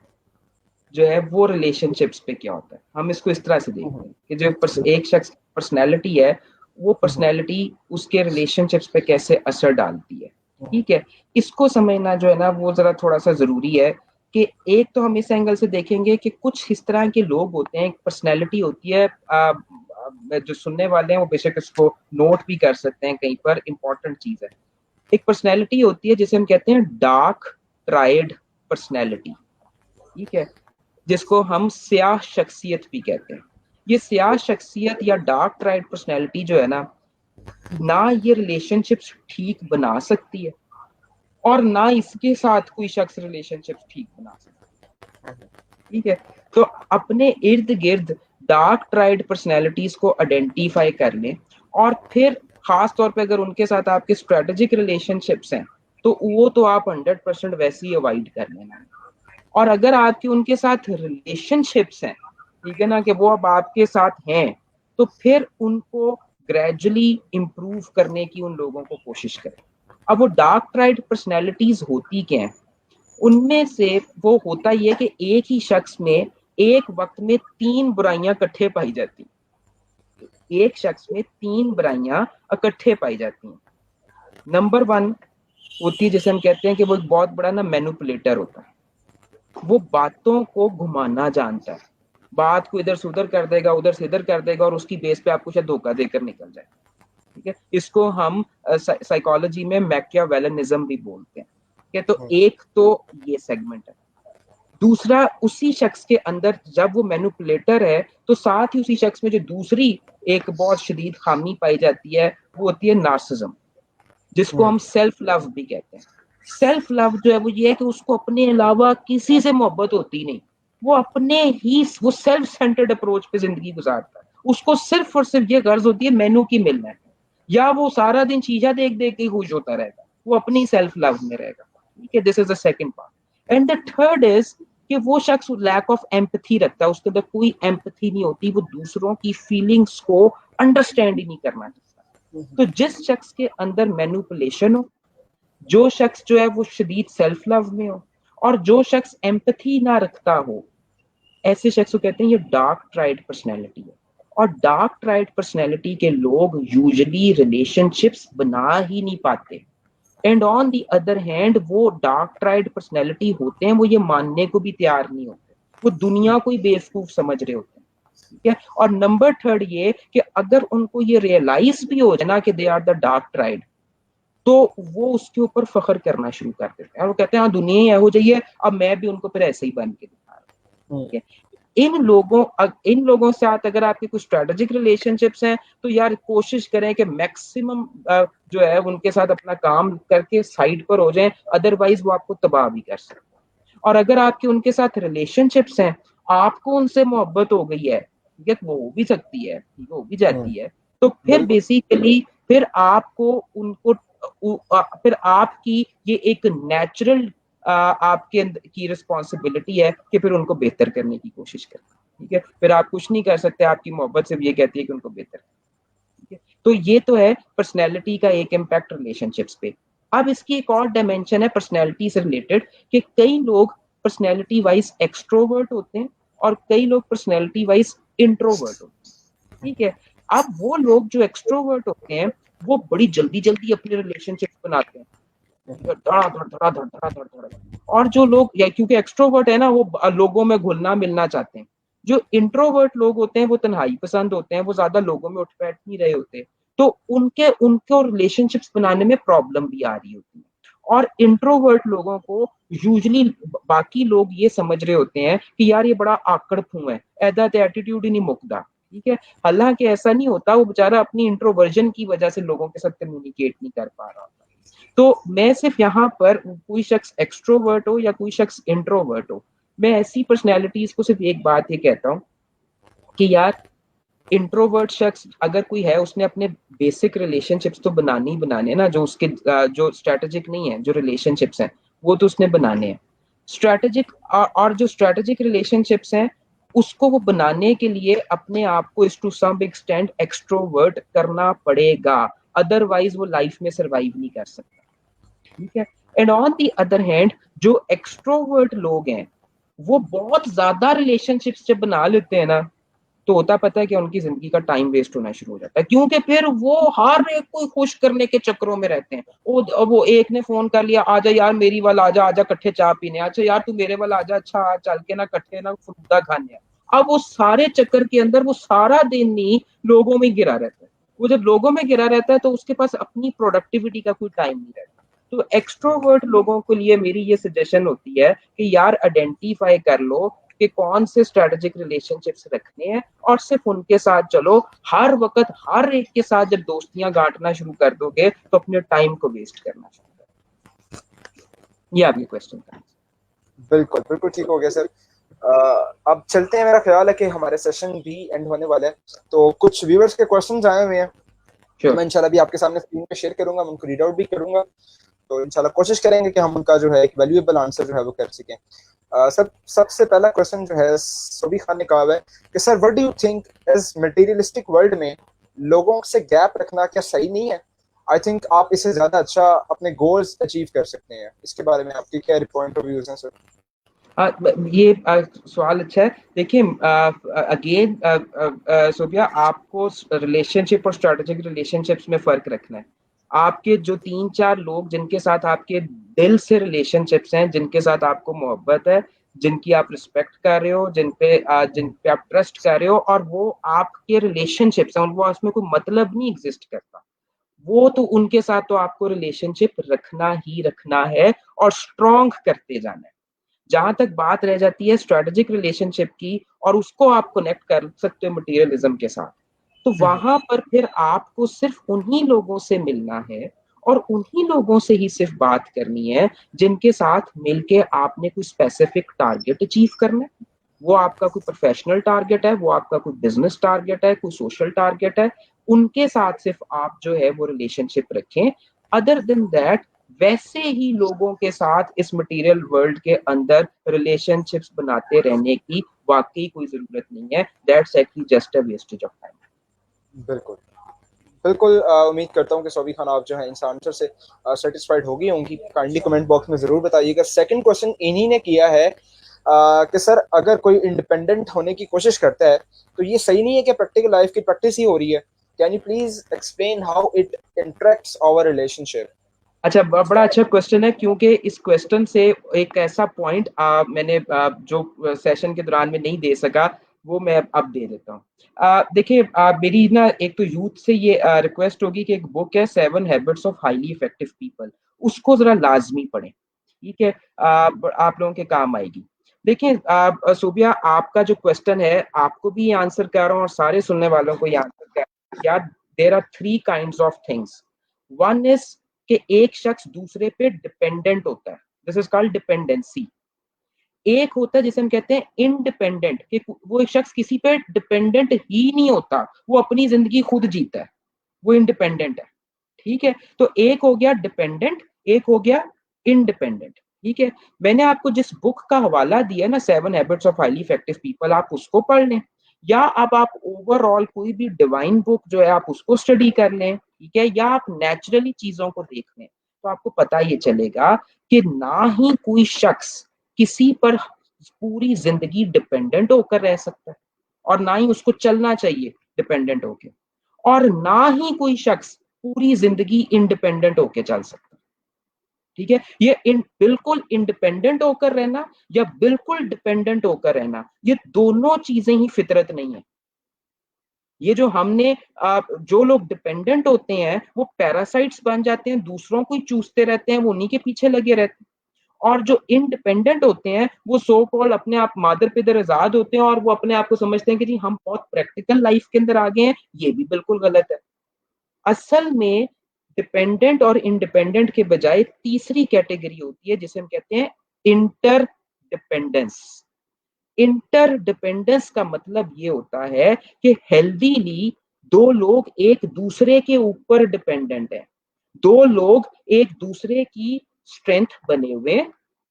जो है वो रिलेशनशिप्स पे क्या होता है। हम इसको इस तरह से देखते हैं कि जो बिल्कुल। एक शख्स की पर्सनैलिटी है, वो पर्सनैलिटी उसके रिलेशनशिप्स पे कैसे असर डालती है। ठीक है, इसको समझना जो है ना वो जरा थोड़ा सा जरूरी है कि एक तो हम इस एंगल से देखेंगे कि कुछ इस तरह के लोग होते हैं, एक पर्सनैलिटी होती है, जो सुनने वाले हैं वो बेशक इसको नोट भी कर सकते हैं, कहीं पर इंपॉर्टेंट चीज है। एक पर्सनैलिटी होती है जिसे हम कहते हैं डार्क ट्राइड पर्सनैलिटी। ठीक है, जिसको हम स्याह शख्सियत भी कहते हैं। ये स्याह शख्सियत या डार्क ट्राइड पर्सनैलिटी जो है ना ये रिलेशनशिप्स ठीक बना सकती है और ना इसके साथ कोई शख्स रिलेशनशिप्स ठीक बना सकता है। ठीक है, तो अपने इर्द गिर्द डार्क ट्राइड पर्सनैलिटीज को आइडेंटिफाई कर लें और फिर खास तौर पे अगर उनके साथ आपके स्ट्रेटेजिक रिलेशनशिप्स हैं तो वो तो आप 100% वैसे ही अवॉइड कर लेना। और अगर आपकी उनके साथ रिलेशनशिप्स हैं, ठीक है ना, कि वो अब आपके साथ हैं, तो फिर उनको ग्रेजुअली इंप्रूव करने की उन लोगों को कोशिश करें। अब वो डार्क ट्राइड पर्सनैलिटीज होती क्या हैं, उनमें से वो होता ही है कि एक ही शख्स में एक वक्त में तीन बुराइयां इकट्ठे पाई जाती हैं। एक शख्स में तीन बुराइयां इकट्ठे पाई जाती हैं। नंबर वन होती है जिसे हम कहते हैं कि वो एक बहुत बड़ा ना मैनिपुलेटर होता है, वो बातों को घुमाना जानता है, बात को इधर से उधर कर देगा, उधर से इधर कर देगा और उसकी बेस पे आपको शायद धोखा देकर निकल जाए। ठीक है, इसको हम साइकोलॉजी में मैकियावेलिनिज्म भी बोलते हैं। ठीक है, तो एक तो ये सेगमेंट है। दूसरा, उसी शख्स के अंदर जब वो मैनिपुलेटर है तो साथ ही उसी शख्स में जो दूसरी एक बहुत शदीद खामी पाई जाती है वो होती है नार्सिज्म, जिसको हम सेल्फ लव भी कहते हैं। सेल्फ लव जो है वो ये है कि उसको अपने अलावा किसी से मोहब्बत होती नहीं, वो अपने ही वो सेल्फ सेंटर्ड अप्रोच पे जिंदगी गुजारता है। उसको सिर्फ और सिर्फ ये गर्ज होती है मेनू की मिलना है, या वो सारा दिन शीशा देख देख के खुश होता रहेगा, वो अपनी सेल्फ लव में रहेगा। ठीक है, this is the second part. And the third is कि वो शख्स लैक ऑफ एम्पथी रखता है, उसके अंदर कोई एम्पथी नहीं होती, वो दूसरों की फीलिंग्स को अंडरस्टैंड ही नहीं करना चाहता। तो जिस शख्स के अंदर मैनिपुलेशन हो, जो शख्स जो है वो शदीद सेल्फ लव में हो, और जो शख्स एम्पैथी ना रखता हो, ऐसे शख्स को कहते हैं ये डार्क ट्राइड पर्सनैलिटी है। और डार्क ट्राइड पर्सनैलिटी के लोग यूजुअली रिलेशनशिप्स बना ही नहीं पाते। And on the other hand वो डार्क ट्राइड पर्सनैलिटी होते हैं, वो ये मानने को भी तैयार नहीं होते, वो दुनिया को ही बेवकूफ समझ रहे होते हैं। ठीक है। और नंबर थर्ड ये कि अगर उनको ये रियलाइज भी हो जाए ना कि they are the dark triad, तो वो उसके ऊपर फख्र करना शुरू कर देते हैं और वो कहते हैं हाँ दुनिया ही हो जाइए, अब मैं भी उनको फिर ऐसे ही बन के दिखा रहा हूँ। ठीक है। इन लोगों से अगर आपके कुछ स्ट्रेटेजिक रिलेशनशिप्स हैं तो यार कोशिश करें कि मैक्सिमम जो है उनके साथ अपना काम करके साइड पर हो जाएं, अदरवाइज वो आपको तबाह भी कर सकते हैं। और अगर आपके उनके साथ रिलेशनशिप्स हैं, आपको उनसे मोहब्बत हो गई है, ठीक है, वो हो भी सकती है, हो भी जाती है, तो फिर बिल्कुल। बेसिकली फिर आपको उनको फिर आपकी ये एक नेचुरल आपके की रिस्पॉन्सिबिलिटी है कि फिर उनको बेहतर करने की कोशिश करें। ठीक है। फिर आप कुछ नहीं कर सकते, आपकी मोहब्बत सिर्फ ये कहती है कि उनको बेहतर करें। ठीक है। तो ये तो है पर्सनैलिटी का एक इम्पैक्ट रिलेशनशिप्स पे। अब इसकी एक और डायमेंशन है पर्सनैलिटी से रिलेटेड कि कई लोग पर्सनैलिटी वाइज एक्सट्रोवर्ट होते हैं और कई लोग पर्सनैलिटी वाइज इंट्रोवर्ट होते हैं। ठीक है। अब वो लोग जो एक्सट्रोवर्ट होते हैं वो बड़ी जल्दी जल्दी अपने रिलेशनशिप बनाते हैं, धड़ाधड़ धड़ाधड़ धड़ाधड़ धड़ाधड़। और जो लोग या क्योंकि एक्सट्रोवर्ट है ना, वो लोगों में घुलना मिलना चाहते हैं। जो इंट्रोवर्ट लोग होते हैं वो तन्हाई पसंद होते हैं, वो ज्यादा लोगों में उठ बैठ नहीं रहे होते, तो उनके उनको रिलेशनशिप्स बनाने में प्रॉब्लम भी आ रही होती है। और इंट्रोवर्ट लोगों को यूजली बाकी लोग ये समझ रहे होते हैं कि यार ये बड़ा आकड़ फू है, ऐदा तो एटीट्यूड ही नहीं मुकदा। ठीक है। हालांकि ऐसा नहीं होता, वो बेचारा अपनी इंट्रोवर्जन की वजह से लोगों के साथ कम्युनिकेट नहीं कर पा रहा होता। तो मैं सिर्फ यहाँ पर कोई शख्स एक्सट्रोवर्ट हो या कोई शख्स इंट्रोवर्ट हो, मैं ऐसी पर्सनैलिटीज को सिर्फ एक बात ही कहता हूँ कि यार इंट्रोवर्ट शख्स अगर कोई है, उसने अपने बेसिक रिलेशनशिप्स तो बनाने ही बनाने ना, जो उसके जो स्ट्रेटेजिक नहीं है, जो रिलेशनशिप्स हैं वो तो उसने बनाने हैं। स्ट्रेटेजिक और जो स्ट्रेटेजिक रिलेशनशिप्स हैं उसको वो बनाने के लिए अपने आप को इस टू सम एक्सटेंड एक्सट्रोवर्ट करना पड़ेगा, अदरवाइज वो लाइफ में सरवाइव नहीं कर सकता। ठीक है। And on the other hand जो एक्सट्रोवर्ट लोग हैं वो बहुत ज्यादा रिलेशनशिप्स जब बना लेते हैं ना, तो होता पता है कि उनकी जिंदगी का टाइम वेस्ट होना शुरू हो जाता है, क्योंकि फिर वो हर एक को खुश करने के चक्करों में रहते हैं। वो एक ने फोन कर लिया, आजा यार मेरी वाला आजा, आजा कट्ठे चाय पीने, अच्छा यार तू मेरे वाला आजा, अच्छा चल के ना कट्ठे ना फलूदा खाने। अब वो सारे चक्कर के अंदर वो सारा दिन ही लोगों में गिरा रहता है। वो जब लोगों में गिरा रहता है तो उसके पास अपनी प्रोडक्टिविटी का कोई टाइम नहीं रहता। तो एक्सट्रोवर्ट लोगों के लिए मेरी ये सजेशन होती है कि यार आइडेंटिफाई कर लो कि कौन से स्ट्रेटेजिक रिलेशनशिप्स रखने हैं और सिर्फ उनके साथ चलो। हर वक्त हर एक के साथ जब दोस्तियां गांठना शुरू कर दोगे तो अपने टाइम को वेस्ट करना शुरू कर। ये आपके क्वेश्चन का। बिल्कुल बिल्कुल ठीक हो गया सर। अब चलते हैं, मेरा ख्याल है कि हमारे सेशन भी एंड होने वाले हैं, तो कुछ व्यूअर्स के क्वेश्चंस आए हुए हैं, मैं इंशाल्लाह भी आपके सामने स्क्रीन पे शेयर करूंगा, मैं उनको रीड आउट भी करूंगा, तो इंशाल्लाह कोशिश करेंगे कि हम उनका जो है एक वैल्यूएबल आंसर जो है वो कर सकें। सबसे पहला क्वेश्चन जो है सोबी खान ने कहा है कि sir what do you think is materialistic world में लोगों से गैप रखना क्या सही नहीं है? आई थिंक आप इससे ज्यादा अच्छा अपने गोल्स अचीव कर सकते हैं, इसके बारे में आपकी क्या पॉइंट ऑफ व्यूज हैं सर? ये सवाल अच्छा है। देखिए अगेन सोफिया, आपको रिलेशनशिप और स्ट्रेटेजिक रिलेशनशिप्स में फर्क रखना है। आपके जो 3-4 लोग जिनके साथ आपके दिल से रिलेशनशिप्स हैं, जिनके साथ आपको मोहब्बत है, जिनकी आप रिस्पेक्ट कर रहे हो, जिन पे आप ट्रस्ट कर रहे हो, और वो आपके रिलेशनशिप्स हैं, वो उसमें कोई मतलब नहीं एग्जिस्ट करता, वो तो उनके साथ तो आपको रिलेशनशिप रखना ही रखना है और स्ट्रॉन्ग करते जाना है। जहां तक बात रह जाती है स्ट्रेटेजिक रिलेशनशिप की, और उसको आप कनेक्ट कर सकते हो मटेरियलिज्म के साथ, तो वहां पर फिर आपको सिर्फ उन्हीं लोगों से मिलना है और उन्हीं लोगों से ही सिर्फ बात करनी है जिनके साथ मिलके आपने कोई स्पेसिफिक टारगेट अचीव करना है। वो आपका कोई प्रोफेशनल टारगेट है, वो आपका कोई बिजनेस टारगेट है, कोई सोशल टारगेट है, उनके साथ सिर्फ आप जो है वो रिलेशनशिप रखें। अदर देन दैट वैसे ही लोगों के साथ इस मटेरियल वर्ल्ड के अंदर रिलेशनशिप्स बनाते रहने की वाकई कोई जरूरत नहीं है। That's actually just a wastage of time. बिल्कुल बिल्कुल उम्मीद करता हूँ कि सौबी खान आप जो है इस आंसर से सेटिस्फाइड होगी होंगी। काइंडली कमेंट बॉक्स में ज़रूर बताइएगा। सेकंड क्वेश्चन इन्हीं ने किया है कि सर अगर कोई इंडिपेंडेंट होने की कोशिश करता है तो ये सही नहीं है कि प्रैक्टिकल लाइफ की प्रैक्टिस ही हो रही है। Can you please explain how it interacts our relationship? अच्छा, बड़ा अच्छा क्वेश्चन है, क्योंकि इस क्वेश्चन से एक ऐसा पॉइंट मैंने जो सेशन के दौरान में नहीं दे सका, वो मैं अब दे देता हूँ। देखिए, मेरी ना एक तो यूथ से ये रिक्वेस्ट होगी कि एक बुक है 7 habits of highly effective people, उसको जरा लाजमी पढ़ें। ठीक है, आप लोगों के काम आएगी। देखिए सोबिया, आपका जो क्वेश्चन है, आपको भी ये आंसर कर रहा हूँ और सारे सुनने वालों को ये आंसर कर रहा हूँ। यार, there are 3 kinds of things. One is कि एक शख्स दूसरे पे डिपेंडेंट होता है, दिस इज कॉल्ड डिपेंडेंसी। एक होता है जिसे हम कहते हैं इंडिपेंडेंट, कि वो एक शख्स किसी पे डिपेंडेंट ही नहीं होता, वो अपनी जिंदगी खुद जीता है, वो इंडिपेंडेंट है। ठीक है, तो एक हो गया डिपेंडेंट, एक हो गया इंडिपेंडेंट। ठीक है, मैंने आपको जिस बुक का हवाला दिया ना, 7 habits of highly effective people, आप उसको पढ़ लें, या अब आप ओवरऑल कोई भी डिवाइन बुक जो है आप उसको स्टडी कर लें। ठीक है, या आप नेचुरली चीजों को देख लें, तो आपको पता ये चलेगा कि ना ही कोई शख्स किसी पर पूरी जिंदगी डिपेंडेंट होकर रह सकता है, और ना ही उसको चलना चाहिए डिपेंडेंट होकर, और ना ही कोई शख्स पूरी जिंदगी इंडिपेंडेंट होके चल सकता। ठीक है, ये बिल्कुल इंडिपेंडेंट होकर रहना या बिल्कुल डिपेंडेंट होकर रहना, ये दोनों चीजें ही फितरत नहीं है। ये जो हमने जो लोग डिपेंडेंट होते हैं वो पैरासाइट्स बन जाते हैं, दूसरों को ही चूसते रहते हैं, वो उन्हीं के पीछे लगे रहते हैं। और जो इंडिपेंडेंट होते हैं वो सो कॉल्ड अपने आप मादर पिदर आजाद होते हैं, और वो अपने आप को समझते हैं कि जी हम बहुत प्रैक्टिकल लाइफ के अंदर आ गए हैं। ये भी बिल्कुल गलत है। असल में डिपेंडेंट और इंडिपेंडेंट के बजाय तीसरी कैटेगरी होती है जिसे हम कहते हैं इंटर डिपेंडेंस। इंटर डिपेंडेंस का मतलब ये होता है कि हेल्दीली दो लोग एक दूसरे के ऊपर डिपेंडेंट है, दो लोग एक दूसरे की स्ट्रेंथ बने हुए,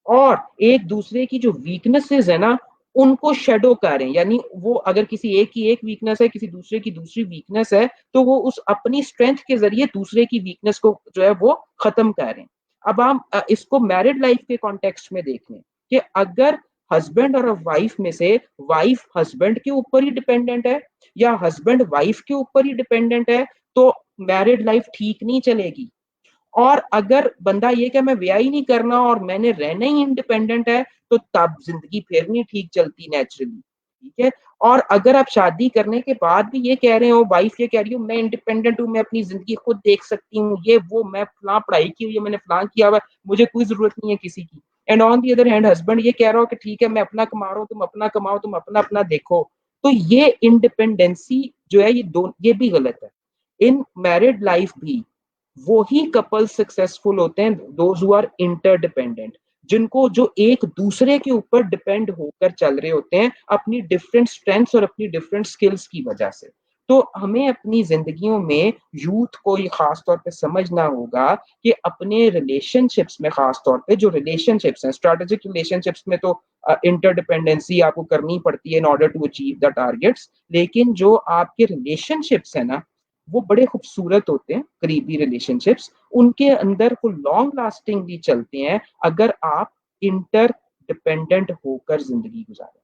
और एक दूसरे की जो वीकनेसेस है ना उनको शेडो कर रहे हैं। यानी वो अगर किसी एक की एक वीकनेस है, किसी दूसरे की दूसरी वीकनेस है, तो वो उस अपनी स्ट्रेंथ के जरिए दूसरे की वीकनेस को जो है वो खत्म कर रहे हैं। अब हम इसको मैरिड लाइफ के कॉन्टेक्स्ट में देख लें कि अगर हस्बैंड और वाइफ में से वाइफ हस्बैंड के ऊपर ही डिपेंडेंट है या हस्बैंड वाइफ के ऊपर ही डिपेंडेंट है, तो मैरिड लाइफ ठीक नहीं चलेगी। और अगर बंदा ये कि मैं ब्याह ही नहीं करना और मैंने रहना ही इंडिपेंडेंट है, तो तब जिंदगी फिर नहीं ठीक चलती नेचुरली। ठीक है, और अगर आप शादी करने के बाद भी ये कह रहे हो, वाइफ ये कह रही हो मैं इंडिपेंडेंट हूँ, मैं अपनी जिंदगी खुद देख सकती हूँ, ये वो मैं फलां पढ़ाई की हुई है, मैंने फलां किया हुआ, मुझे कोई जरूरत नहीं है किसी की। And on the other hand husband ये कह रहा हो कि ठीक है मैं अपना कमा रहा हूँ, तुम अपना कमाओ, तुम अपना अपना देखो, तो ये इंडिपेंडेंसी जो है ये भी गलत है। इन मैरिड लाइफ भी वो ही कपल सक्सेसफुल होते हैं दोज हु आर इंटरडिपेंडेंट, जिनको जो एक दूसरे के ऊपर डिपेंड होकर चल रहे होते हैं अपनी डिफरेंट स्ट्रेंथ्स और अपनी डिफरेंट स्किल्स की वजह से। तो हमें अपनी जिंदगियों में यूथ को ये खास तौर पे समझना होगा कि अपने रिलेशनशिप्स में, खास तौर पे जो रिलेशनशिप्स हैं, स्ट्रेटेजिक रिलेशनशिप्स में तो इंटरडिपेंडेंसी आपको करनी पड़ती है in order to achieve the targets, लेकिन जो आपके रिलेशनशिप्स है ना वो बड़े खूबसूरत होते हैं, करीबी रिलेशनशिप्स, उनके अंदर वो लॉन्ग लास्टिंग भी चलते हैं अगर आप इंटर डिपेंडेंट होकर जिंदगी गुजारें।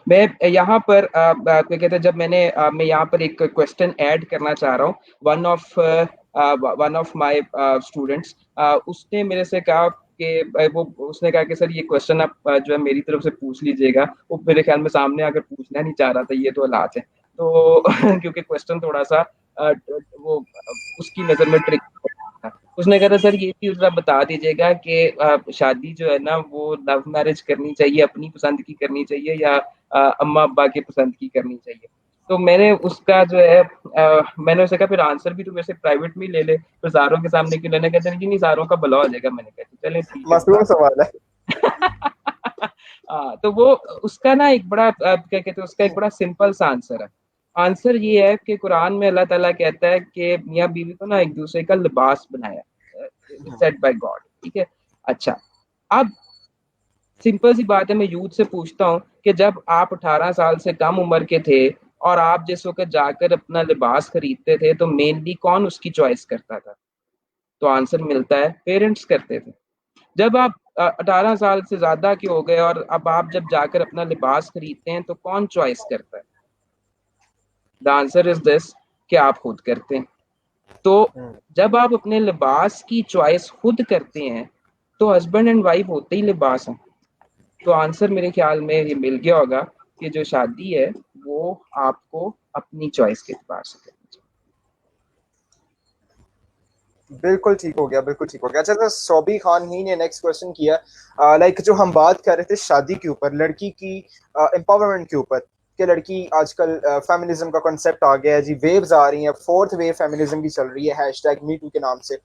मैं यहाँ पर क्या कहते हैं, जब मैं यहाँ पर एक क्वेश्चन ऐड करना चाह रहा हूँ। वन ऑफ माय स्टूडेंट्स, उसने मेरे से कहा कि वो उसने कहा कि सर ये क्वेश्चन आप जो है मेरी तरफ से पूछ लीजिएगा। वो मेरे ख्याल में सामने आकर पूछना नहीं चाह रहा था, ये तो हालात है। तो क्योंकि क्वेश्चन थोड़ा सा वो उसकी नज़र में ट्रिक था। उसने कहा था सर ये चीज आप बता दीजिएगा कि शादी जो है ना वो लव मैरिज करनी चाहिए, अपनी पसंद की करनी चाहिए, या अम्मा अब्बा की पसंद की करनी चाहिए। तो मैंने उसका जो है मैंने उसे कहा फिर आंसर भी तो मेरे से प्राइवेट में ले ले, फिर सारों के सामने क्यों लेने? कहते नहीं सारों का भला हो जाएगा। मैंने कहा चले ठीक है मासूम बता सवाल है। हाँ, तो वो उसका ना एक बड़ा क्या कहते हैं, उसका एक बड़ा सिंपल सा आंसर है। आंसर ये है कि कुरान में अल्लाह ताला कहता है कि मियाँ बीवी को ना एक दूसरे का लिबास बनाया, सेट बाय गॉड। ठीक है, अच्छा, अब सिंपल सी बात है, मैं यूथ से पूछता हूँ कि जब आप 18 साल से कम उम्र के थे और आप जिस वक्त जाकर अपना लिबास खरीदते थे तो मेनली कौन उसकी चॉइस करता था? तो आंसर मिलता है पेरेंट्स करते थे। जब आप 18 साल से ज्यादा के हो गए और अब आप जब जाकर अपना लिबास खरीदते हैं तो कौन चॉइस करता है? द आंसर इज दिस, कि आप खुद करते हैं। तो जब आप अपने लिबास की चॉइस खुद करते हैं तो हस्बैंड एंड वाइफ होते ही लिबास हैं। तो आंसर मेरे ख्याल में ये मिल गया होगा कि जो शादी है वो आपको अपनी चॉइस के एतबार से करनी चाहिए। बिल्कुल ठीक हो गया, बिल्कुल ठीक हो गया। अच्छा, तो सौबी खान ही ने नेक्स्ट क्वेश्चन किया, लाइक जो हम बात कर रहे थे शादी के ऊपर, लड़की की एम्पावरमेंट के ऊपर, कि लड़की आजकल फेमिनिज्म का कॉन्सेप्ट आ गया है जी, वेव्स आ रही हैं, फोर्थ वेव फेमिनिज्म की चल रही है हैशटैग मी टू के नाम से।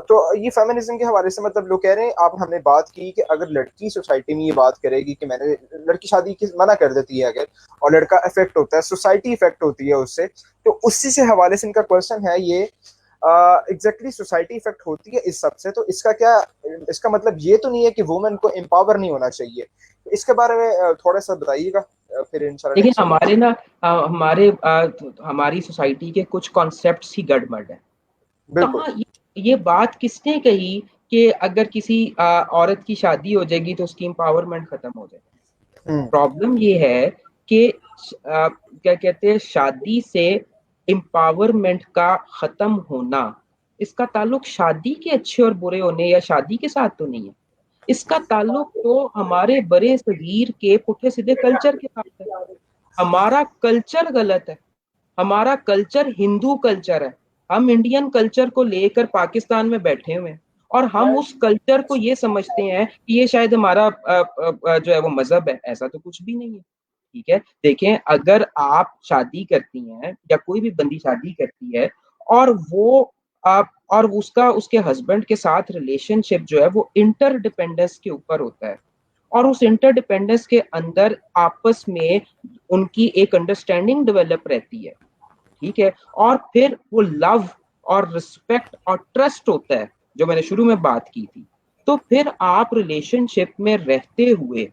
तो ये फेमिनिज्म के हवाले से मतलब लोग कह रहे हैं, आप हमने बात की कि अगर लड़की सोसाइटी में ये बात करेगी कि मैंने, लड़की शादी की मना कर देती है अगर, और लड़का इफेक्ट होता है, सोसाइटी इफेक्ट होती है उससे, तो उसी से हवाले से इनका क्वेश्चन है ये, एग्जैक्टली सोसाइटी इफेक्ट होती है इस सब से, तो इसका क्या, इसका मतलब ये तो नहीं है कि वुमेन को एम्पावर नहीं होना चाहिए? तो इसके बारे में थोड़ा सा बताइएगा, फिर इंशाल्लाह देखिए नेक्स्ट हमारे ना हमारी सोसाइटी के कुछ कॉन्सेप्ट्स ही गड़बड़ है। बिल्कुल। कहाँ ये बात किसने कही कि अगर किसी औरत की शादी हो जाएगी तो उसकी एम्पावरमेंट खत्म हो जाएगी? हम्म। प्रॉब्लम ये है कि क्या कहते हैं, शादी से एम्पावरमेंट का खत्म होना, इसका ताल्लुक शादी के अच्छे और बुरे होने या शादी के साथ तो नहीं है। इसका ताल्लुक तो हमारे बड़े सगीर के पुठे सीधे कल्चर के साथ है। हमारा कल्चर गलत है। हमारा कल्चर हिंदू कल्चर है। हम इंडियन कल्चर को लेकर पाकिस्तान में बैठे हुए हैं और हम उस कल्चर को ये समझते हैं कि ये शायद हमारा जो है वो मजहब है। ऐसा तो कुछ भी नहीं है। ठीक है, देखें, अगर आप शादी करती हैं या कोई भी बंदी शादी करती है और वो आप और उसका उसके हस्बैंड के साथ रिलेशनशिप जो है वो इंटरडिपेंडेंस के ऊपर होता है और उस इंटरडिपेंडेंस के अंदर आपस में उनकी एक अंडरस्टैंडिंग डेवलप रहती है। ठीक है, और फिर वो लव और रिस्पेक्ट और ट्रस्ट होता है जो मैंने शुरू में बात की थी। तो फिर आप रिलेशनशिप में रहते हुए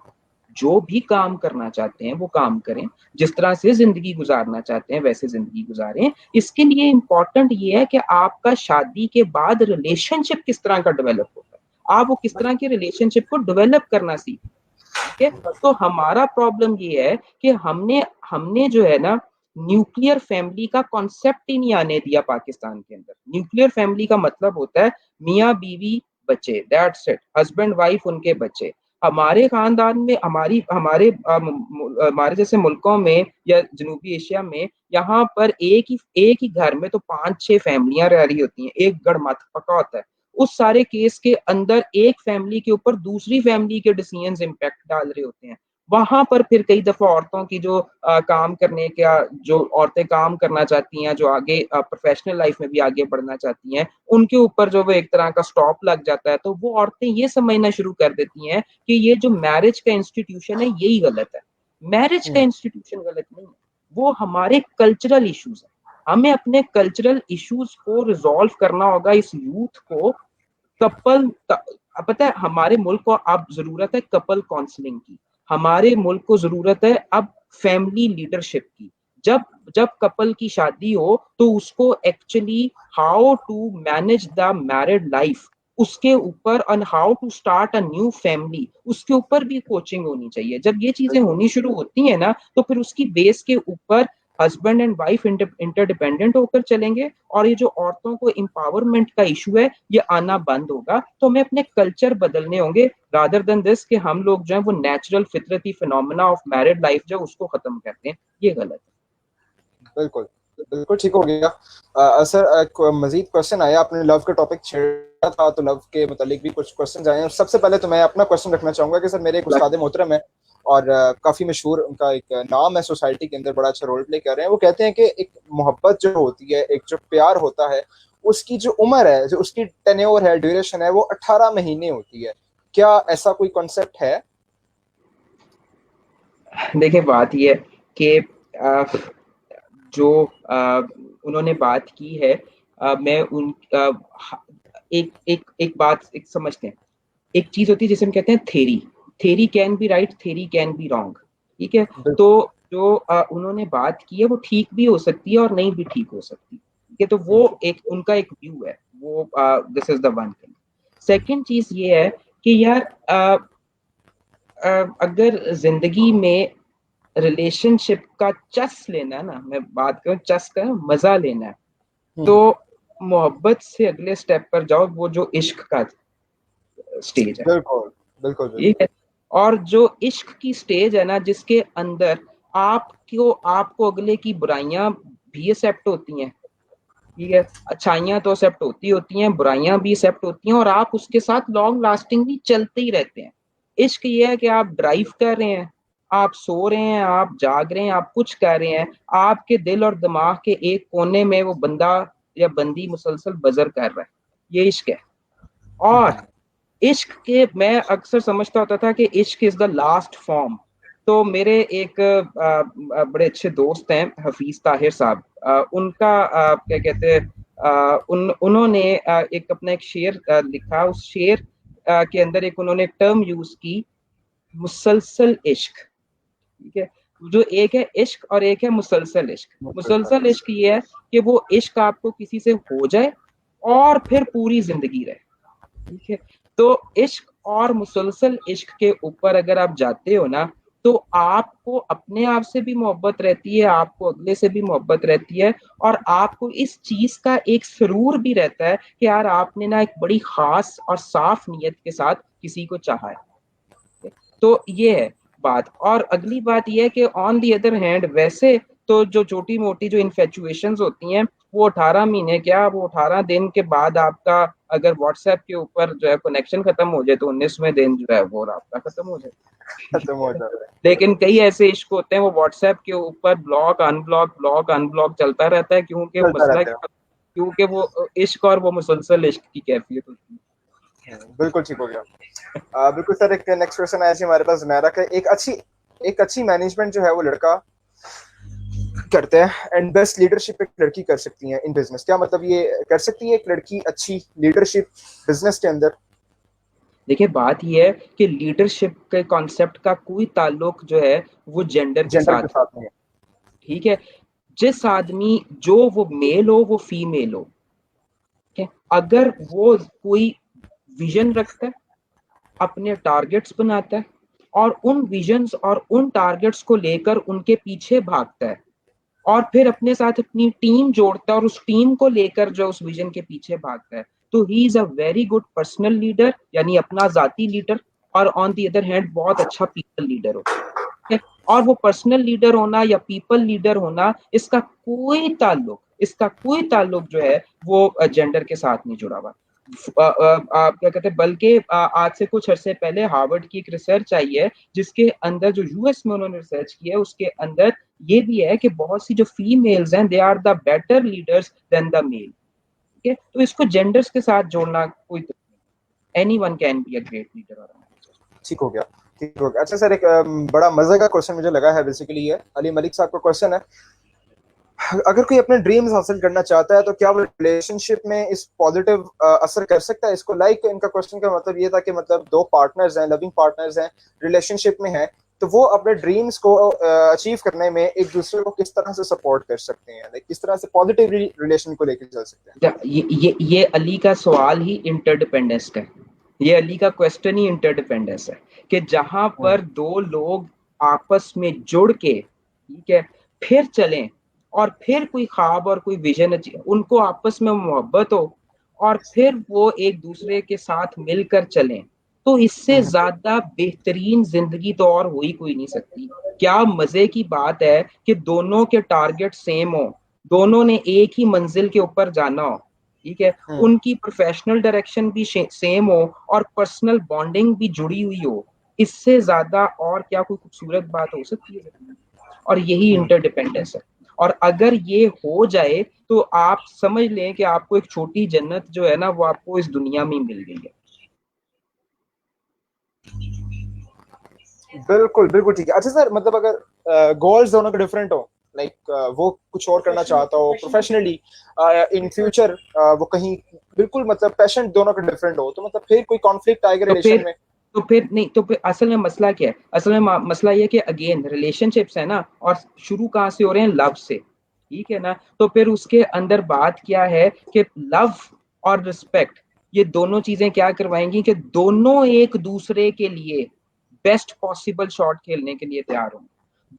जो भी काम करना चाहते हैं वो काम करें, जिस तरह से जिंदगी गुजारना चाहते हैं वैसे जिंदगी गुजारें। इसके लिए इंपॉर्टेंट ये है कि आपका शादी के बाद रिलेशनशिप किस तरह का डेवलप होता है, आप वो किस तरह के रिलेशनशिप को डेवलप करना सीखें। ठीक है, तो हमारा प्रॉब्लम ये है कि हमने हमने जो है ना, न्यूक्लियर फैमिली का कॉन्सेप्ट ही नहीं आने दिया पाकिस्तान के अंदर। न्यूक्लियर फैमिली का मतलब होता है मियाँ बीवी बच्चे, दैट्स इट, हस्बैंड वाइफ उनके बच्चे। हमारे खानदान में हमारे जैसे मुल्कों में या जनूबी एशिया में, यहाँ पर एक ही घर में तो 5-6 फैमिलियां रह रही होती हैं, एक गढ़ मत पका होता है। उस सारे केस के अंदर एक फैमिली के ऊपर दूसरी फैमिली के डिसीजंस इम्पैक्ट डाल रहे होते हैं। वहां पर फिर कई दफा औरतों की जो काम करने का, जो औरतें काम करना चाहती हैं, जो आगे प्रोफेशनल लाइफ में भी आगे बढ़ना चाहती हैं, उनके ऊपर जो वो एक तरह का स्टॉप लग जाता है। तो वो औरतें ये समझना शुरू कर देती हैं कि ये जो मैरिज का इंस्टीट्यूशन है यही गलत है। मैरिज का इंस्टीट्यूशन गलत नहीं है, वो हमारे कल्चरल इश्यूज है। हमें अपने कल्चरल इश्यूज को रिजॉल्व करना होगा। इस यूथ को कपल, पता है हमारे मुल्क को अब जरूरत है कपल काउंसलिंग की। हमारे मुल्क को जरूरत है अब फैमिली लीडरशिप की। जब जब कपल की शादी हो तो उसको actually how to manage the married life, उसके ऊपर, on how to start a new family, उसके ऊपर भी कोचिंग होनी चाहिए। जब ये चीजें होनी शुरू होती है ना, तो फिर उसकी बेस के ऊपर हस्बैंड एंड वाइफ इंटरडिपेंडेंट होकर चलेंगे और ये जो औरतों को एम्पावरमेंट का इशू है ये आना बंद होगा। तो हमें अपने कल्चर बदलने होंगे, रादर देन दिस कि हम लोग जो है वो नेचुरल फितरती फिनोमेना ऑफ मैरिड लाइफ जो उसको खत्म करते हैं। ये गलत है। बिल्कुल, बिल्कुल ठीक हो गया। सर, एक मजीद क्वेश्चन आया, आपने लव का टॉपिक छेड़ा था तो लव के मुतालिक भी कुछ क्वेश्चन आए हैं। सबसे पहले तो मैं अपना क्वेश्चन रखना चाहूंगा कि सर, मेरे एक उस्ताद मोहतरम है और काफी मशहूर उनका एक नाम है सोसाइटी के अंदर, बड़ा अच्छा रोल प्ले कर रहे हैं। वो कहते हैं कि एक मोहब्बत जो होती है, एक जो प्यार होता है, उसकी जो उम्र है, जो उसकी टेन्योर है, ड्यूरेशन है, वो 18 महीने होती है। क्या ऐसा कोई कॉन्सेप्ट है? देखिए बात ये है कि जो उन्होंने बात की है, मैं उन एक एक एक बात एक समझते हैं। एक चीज होती है जिसे हम कहते हैं theory. Theory can be right, theory can be wrong. ठीक है, तो बिल्कुल। जो उन्होंने बात की है वो ठीक भी हो सकती है और नहीं भी ठीक हो सकती, ठीक है। तो वो एक उनका एक व्यू है, वो this is the one thing. Second चीज ये है कि यार अगर जिंदगी में रिलेशनशिप का चस लेना है ना, मैं बात करूं चस का, मजा लेना है, तो मोहब्बत से अगले स्टेप पर जाओ, वो जो इश्क का स्टेज है, बिल्कुल बिल्कुल ठीक बिल्कुल। है। और जो इश्क की स्टेज है ना, जिसके अंदर आपको अगले की बुराइयां भी एक्सेप्ट होती हैं, ठीक है, अच्छाइयां तो एक्सेप्ट होती हैं, बुराइयां भी एक्सेप्ट होती हैं, और आप उसके साथ लॉन्ग लास्टिंग भी चलते ही रहते हैं। इश्क ये है कि आप ड्राइव कर रहे हैं, आप सो रहे हैं, आप जाग रहे हैं, आप कुछ कर रहे हैं, आपके दिल और दिमाग के एक कोने में वो बंदा या बंदी मुसलसल बजर कर रहा है, ये इश्क है। और इश्क के, मैं अक्सर समझता होता था कि इश्क इज द लास्ट फॉर्म। तो मेरे एक बड़े अच्छे दोस्त हैं हफीज ताहिर साहब, उनका क्या कहते हैं, उन्होंने एक अपना एक शेर लिखा, उस शेर के अंदर एक उन्होंने टर्म यूज की, मुसलसल इश्क, ठीक है। जो एक है इश्क और एक है मुसलसल इश्क। मुसलसल इश्क ये है कि वो इश्क आपको किसी से हो जाए और फिर पूरी जिंदगी रहे, ठीक है। तो इश्क और मुसलसल इश्क के ऊपर अगर आप जाते हो ना, तो आपको अपने आप से भी मोहब्बत रहती है, आपको अगले से भी मोहब्बत रहती है, और आपको इस चीज का एक सुरूर भी रहता है कि यार आपने ना एक बड़ी खास और साफ नीयत के साथ किसी को चाहा है। तो ये है बात। और अगली बात ये है कि ऑन दी अदर हैंड वैसे तो जो छोटी मोटी जो इन्फेचुएशंस होती हैं, वो 18 महीने क्या, वो 18 दिन के बाद आपका अगर व्हाट्सएप के ऊपर जो है कनेक्शन खत्म हो जाए तो 19वें दिन जो है वो आपका खत्म हो जाए। खत्म हो जाता है। लेकिन कई ऐसे इश्क होते हैं वो व्हाट्सएप के ऊपर ब्लॉक अनब्लॉक चलता रहता है, क्योंकि चलता मसला रहता है। क्योंकि वो इश्क और वो मुसलसल इश्क की कैफियत होती बिल्कुल ठीक हो गया। बिल्कुल सर, एक नेक्स्ट क्वेश्चन आया जी हमारे पास ज़ुनैरा का। एक अच्छी मैनेजमेंट जो है वो लड़का करते हैं एंड बेस्ट लीडरशिप एक लड़की कर सकती है इन बिजनेस, क्या मतलब ये कर सकती है एक लड़की अच्छी लीडरशिप बिजनेस के अंदर? देखिए बात यह है कि लीडरशिप के कॉन्सेप्ट का कोई ताल्लुक जो है वो जेंडर के जेंडर के साथ, साथ नहीं है। ठीक है। जिस आदमी, जो वो मेल हो वो फीमेल हो, ठीक है, अगर वो कोई विजन रखता है, अपने टारगेट्स बनाता है, और उन विजन्स और उन टारगेट्स को लेकर उनके पीछे भागता है, और फिर अपने साथ अपनी टीम जोड़ता है और उस टीम को लेकर जो उस विजन के पीछे भागता है, तो he is a very good personal leader, यानी अपना जाती लीडर। और ऑन दी अदर हैंड बहुत अच्छा पीपल लीडर हो, ठीक है। और वो पर्सनल लीडर होना या पीपल लीडर होना, इसका कोई ताल्लुक जो है वो जेंडर के साथ नहीं जुड़ा हुआ। क्या कहते हैं, बल्कि आज से कुछ अरसे पहले हार्वर्ड की एक रिसर्च आई है, जिसके अंदर जो यूएस में उन्होंने रिसर्च की है, उसके अंदर ये भी है कि बहुत सी जो फीमेल्स हैं, they are the better leaders than the male, ठीक है। तो इसको जेंडर्स के साथ जोड़ना कोई, anyone can be a great leader. ठीक हो गया, ठीक हो गया। अच्छा सर, एक बड़ा मजे का क्वेश्चन मुझे लगा है, बेसिकली ये अली मलिक साहब का क्वेश्चन है। अगर कोई अपने ड्रीम्स हासिल करना चाहता है तो क्या वो रिलेशनशिप में इस पॉजिटिव असर कर सकता है इसको? इनका क्वेश्चन का मतलब ये था कि मतलब दो पार्टनर्स हैं, लविंग पार्टनर्स हैं, रिलेशनशिप में हैं, तो वो अपने ड्रीम्स को अचीव करने में एक दूसरे को किस तरह से सपोर्ट कर सकते हैं, लाइक किस तरह से पॉजिटिव रिलेशन को लेकर चल सकते हैं? ये अली का सवाल ही इंटरडिपेंडेंस का है। ये अली का क्वेश्चन ही इंटरडिपेंडेंस है, कि जहां पर दो लोग आपस में जुड़ के, ठीक है, फिर चलें, और फिर कोई ख्वाब और कोई विजन, उनको आपस में मोहब्बत हो, और फिर वो एक दूसरे के साथ मिलकर चलें, तो इससे ज्यादा बेहतरीन जिंदगी तो और हो ही कोई नहीं सकती। क्या मजे की बात है कि दोनों के टारगेट सेम हो, दोनों ने एक ही मंजिल के ऊपर जाना हो, ठीक है, उनकी प्रोफेशनल डायरेक्शन भी सेम हो और पर्सनल बॉन्डिंग भी जुड़ी हुई हो, इससे ज्यादा और क्या कोई खूबसूरत बात हो सकती है? और यही इंटरडिपेंडेंस है। और अगर ये हो जाए तो आप समझ लें कि आपको एक छोटी जन्नत जो है ना, वो आपको इस दुनिया में मिल गई है। बिल्कुल बिल्कुल ठीक है। अच्छा सर, मतलब अगर गोल्स दोनों के डिफरेंट हो, लाइक वो कुछ और करना चाहता हो प्रोफेशनली इन फ्यूचर, वो कहीं बिल्कुल मतलब पैशन दोनों के डिफरेंट हो, तो मतलब फिर कोई कॉन्फ्लिक्ट आएगा तो रिलेशन फिर में? तो फिर नहीं, तो फिर असल में मसला क्या है? असल में मसला ये है कि अगेन रिलेशनशिप्स है ना, और शुरू कहाँ से हो रहे हैं? लव से, ठीक है ना? तो फिर उसके अंदर बात क्या है कि लव और रिस्पेक्ट, ये दोनों चीजें क्या करवाएंगी कि दोनों एक दूसरे के लिए बेस्ट पॉसिबल शॉट खेलने के लिए तैयार होंगे,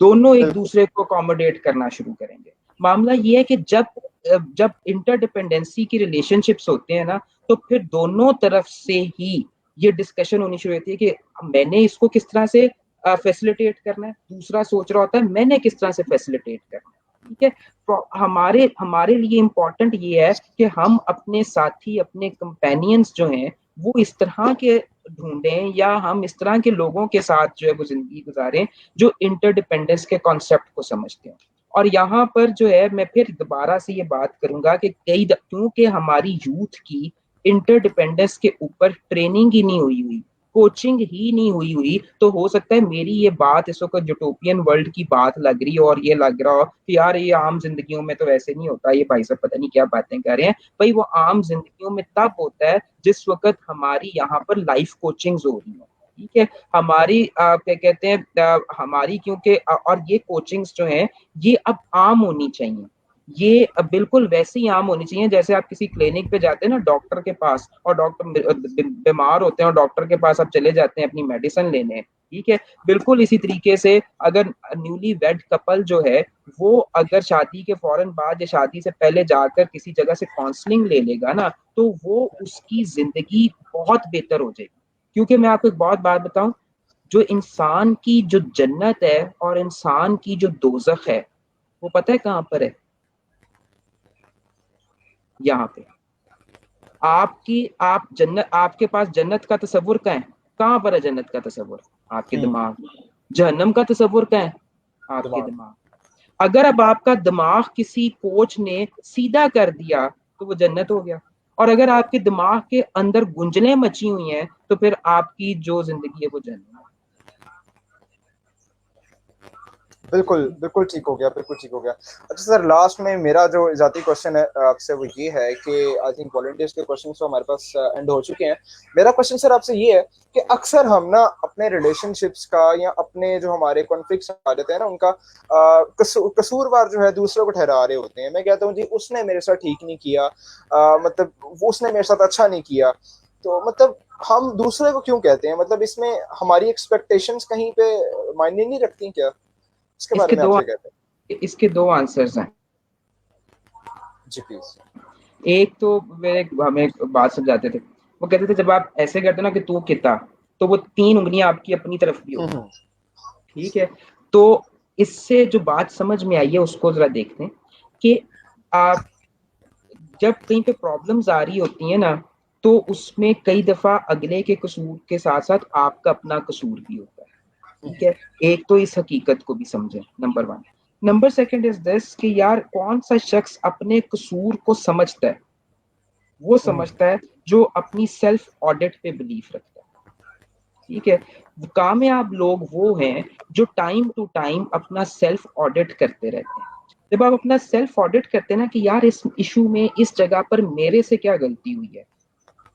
दोनों एक बिल्कुल दूसरे को अकोमोडेट करना शुरू करेंगे। मामला ये है कि जब इंटरडिपेंडेंसी की रिलेशनशिप्स होते हैं ना, तो फिर दोनों तरफ से ही ये डिस्कशन होनी शुरू होती है कि मैंने इसको किस तरह से फैसिलिटेट करना है, दूसरा सोच रहा होता है मैंने किस तरह से फैसिलिटेट करना है, ठीक है? तो हमारे हमारे लिए इम्पोर्टेंट ये है कि हम अपने साथी, अपने कंपेनियंस जो हैं, वो इस तरह के ढूंढें, या हम इस तरह के लोगों के साथ जो है वो जिंदगी गुजारें जो इंटरडिपेंडेंस के कॉन्सेप्ट को समझते हैं। और यहाँ पर जो है मैं फिर दोबारा से ये बात करूंगा कि क्योंकि हमारी यूथ की इंटरडिपेंडेंस के ऊपर ट्रेनिंग ही नहीं हुई हुई, कोचिंग ही नहीं हुई हुई, तो हो सकता है मेरी ये बात इस वक्त यूटोपियन वर्ल्ड की बात लग रही हो और ये लग रहा हो कि यार ये आम जिंदगियों में तो वैसे नहीं होता, ये भाई साहब पता नहीं क्या बातें कर रहे हैं। भाई वो आम जिंदगियों में तब होता है जिस वक्त हमारी यहाँ पर लाइफ कोचिंग्स हो रही हो, ठीक है? हमारी क्या कहते हैं हमारी, क्योंकि और ये कोचिंग्स जो हैं ये अब आम होनी चाहिए, ये अब बिल्कुल वैसे ही आम होनी चाहिए जैसे आप किसी क्लिनिक पे जाते हैं ना डॉक्टर के पास, और डॉक्टर बीमार होते हैं और डॉक्टर के पास आप चले जाते हैं अपनी मेडिसिन लेने, ठीक है? बिल्कुल इसी तरीके से अगर न्यूली वेड कपल जो है वो अगर शादी के फौरन बाद या शादी से पहले जाकर किसी जगह से काउंसलिंग ले लेगा ना, तो वो उसकी जिंदगी बहुत बेहतर हो जाएगी। क्योंकि मैं आपको एक बहुत बात बताऊं, जो इंसान की जो जन्नत है और इंसान की जो दोजख है, वो पता है कहाँ पर है? यहाँ पे। आप जन्नत, आपके पास जन्नत का तस्वुर कहाँ है? कहाँ पर है जन्नत का तस्वुर? आपके दिमाग में। जहन्नम का तस्वुर कहाँ है? आपके दिमाग दिमाग। अगर अब आपका दिमाग किसी कोच ने सीधा कर दिया तो वो जन्नत हो गया, और अगर आपके दिमाग के अंदर गुंजलें मची हुई हैं तो फिर आपकी जो जिंदगी है वो जन्नत बिल्कुल है। बिल्कुल ठीक हो गया, बिल्कुल ठीक हो गया। अच्छा सर, लास्ट में मेरा जो जाती क्वेश्चन है आपसे वो ये है कि आई थिंक वॉलंटियर्स के क्वेश्चन तो हमारे पास एंड हो चुके हैं। मेरा क्वेश्चन सर आपसे ये है कि अक्सर हम ना अपने रिलेशनशिप्स का या अपने जो हमारे कॉन्फ्लिक्ट्स आ जाते हैं ना उनका कसूरवार जो है दूसरों को ठहरा रहे होते हैं। मैं कहता हूँ जी उसने मेरे साथ ठीक नहीं किया, मतलब वो उसने मेरे साथ अच्छा नहीं किया। तो मतलब हम दूसरे को क्यों कहते हैं? मतलब इसमें हमारी एक्सपेक्टेशंस कहीं पे मायने नहीं रखती क्या? इसके बारे इसके में आप दो क्या कहते इसके दो आंसर्स हैं। हैं? जी प्लीज। एक तो मेरे हमें एक बात समझाते थे, वो कहते थे जब आप ऐसे करते ना कि तू किता, तो वो 3 उंगलियां आपकी अपनी तरफ भी होगी, हम्म। ठीक है? तो इससे जो बात समझ में आई है उसको जरा देखते हैं कि आप जब कहीं पे प्रॉब्लम्स आ रही होती है ना, तो उसमें कई दफा अगले के कसूर के साथ साथ आपका अपना कसूर भी होता है, ठीक है? एक तो इस हकीकत को भी समझें, number one. Number second is this कि यार कौन सा शख्स अपने कसूर को समझता है? वो समझता है जो अपनी सेल्फ ऑडिट पे बिलीफ रखता है, ठीक है? कामयाब लोग वो हैं जो टाइम टू टाइम अपना सेल्फ ऑडिट करते रहते हैं। जब आप अपना सेल्फ ऑडिट करते हैं ना कि यार इस इशू में इस जगह पर मेरे से क्या गलती हुई है,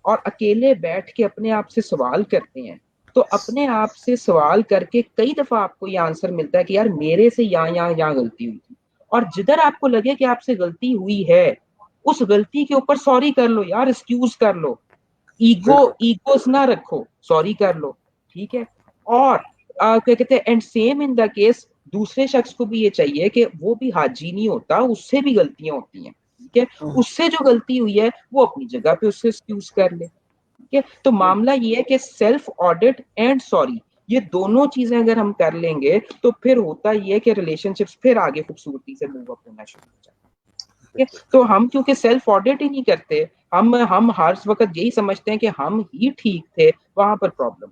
और अकेले बैठ के अपने आप से सवाल करते हैं, तो अपने आप से सवाल करके कई दफा आपको ये आंसर मिलता है कि यार मेरे से यहाँ गलती हुई थी। और जिधर आपको लगे कि आपसे गलती हुई है, उस गलती के ऊपर सॉरी कर लो यार, एक्सक्यूज कर लो, बिल्कुल ईगोस ना रखो, सॉरी कर लो, ठीक है? और क्या कहते हैं, and same in the case दूसरे शख्स को भी ये चाहिए कि वो भी हाजी नहीं होता, उससे भी गलतियां होती हैं, ठीक है? उससे जो गलती हुई है वो अपनी जगह पे उससे एक्सक्यूज कर ले, ठीक है? तो मामला ये है कि सेल्फ ऑडिट एंड सॉरी, ये दोनों चीजें अगर हम कर लेंगे तो फिर होता ये है कि रिलेशनशिप्स फिर आगे खूबसूरती से मूव अप होना शुरू हो जाए, ठीक है? तो हम क्योंकि सेल्फ ऑडिट ही नहीं करते, हम हर वक्त यही समझते हैं कि हम ही ठीक थे, वहां पर प्रॉब्लम।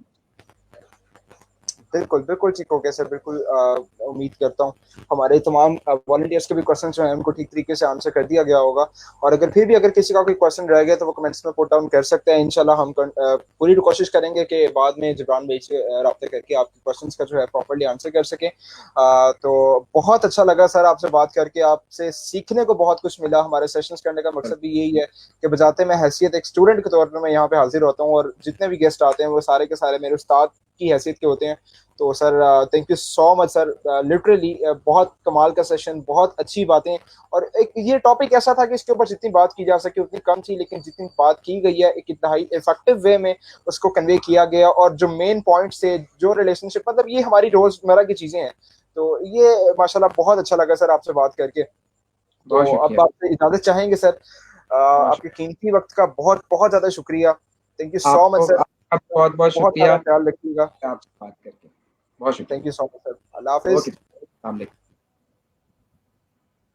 बिल्कुल, बिल्कुल ठीक हो गया सर, बिल्कुल उम्मीद करता हूँ हमारे तमाम वॉलंटियर्स के भी क्वेश्चन जो हैं उनको ठीक तरीके से आंसर कर दिया गया होगा। और अगर फिर भी अगर किसी का कोई क्वेश्चन रह गया तो वो कमेंट्स में पुट डाउन कर सकते हैं। इंशाल्लाह हम पूरी कोशिश करेंगे कि बाद में जिब्रान भाई से राब्ता करके आपके क्वेश्चंस का जो है प्रॉपर्ली आंसर कर सकें। तो बहुत अच्छा लगा सर आपसे बात करके, आपसे सीखने को बहुत कुछ मिला। हमारे सेशंस करने का मकसद भी यही है कि बजाते मैं हैसियत एक स्टूडेंट के तौर पर मैं यहाँ पे हाजिर होता हूँ, और जितने भी गेस्ट आते हैं वो सारे के सारे मेरे उस्ताद की हैसियत के होते हैं। तो sir thank you so much sir, literally बहुत कमाल का सेशन, बहुत अच्छी बातें। और एक ये टॉपिक ऐसा था कि इसके ऊपर जितनी बात की जा सके उतनी कम थी, लेकिन जितनी बात की गई है एक इंतहाई इफेक्टिव वे में उसको कन्वे किया गया। और जो मेन पॉइंट से जो रिलेशनशिप, मतलब ये हमारी रोजमर्रा की चीजें हैं। तो ये माशाल्लाह बहुत अच्छा लगा सर आपसे बात करके। बहुत तो अब शुक्रिया। आपसे इजाजत चाहेंगे सर। बहुत आपके शुक्रिया कीमती वक्त का बहुत बहुत ज्यादा शुक्रिया। थैंक यू सो मच आपको, सर। आपका बहुत बहुत बहुत शुक्रिया सारा ख्याल रखिएगा। आपसे बात करके। बहुत थैंक शुक्रिया। You so much sir, Allah Hafiz. Okay, अस्सलाम वालेकुम।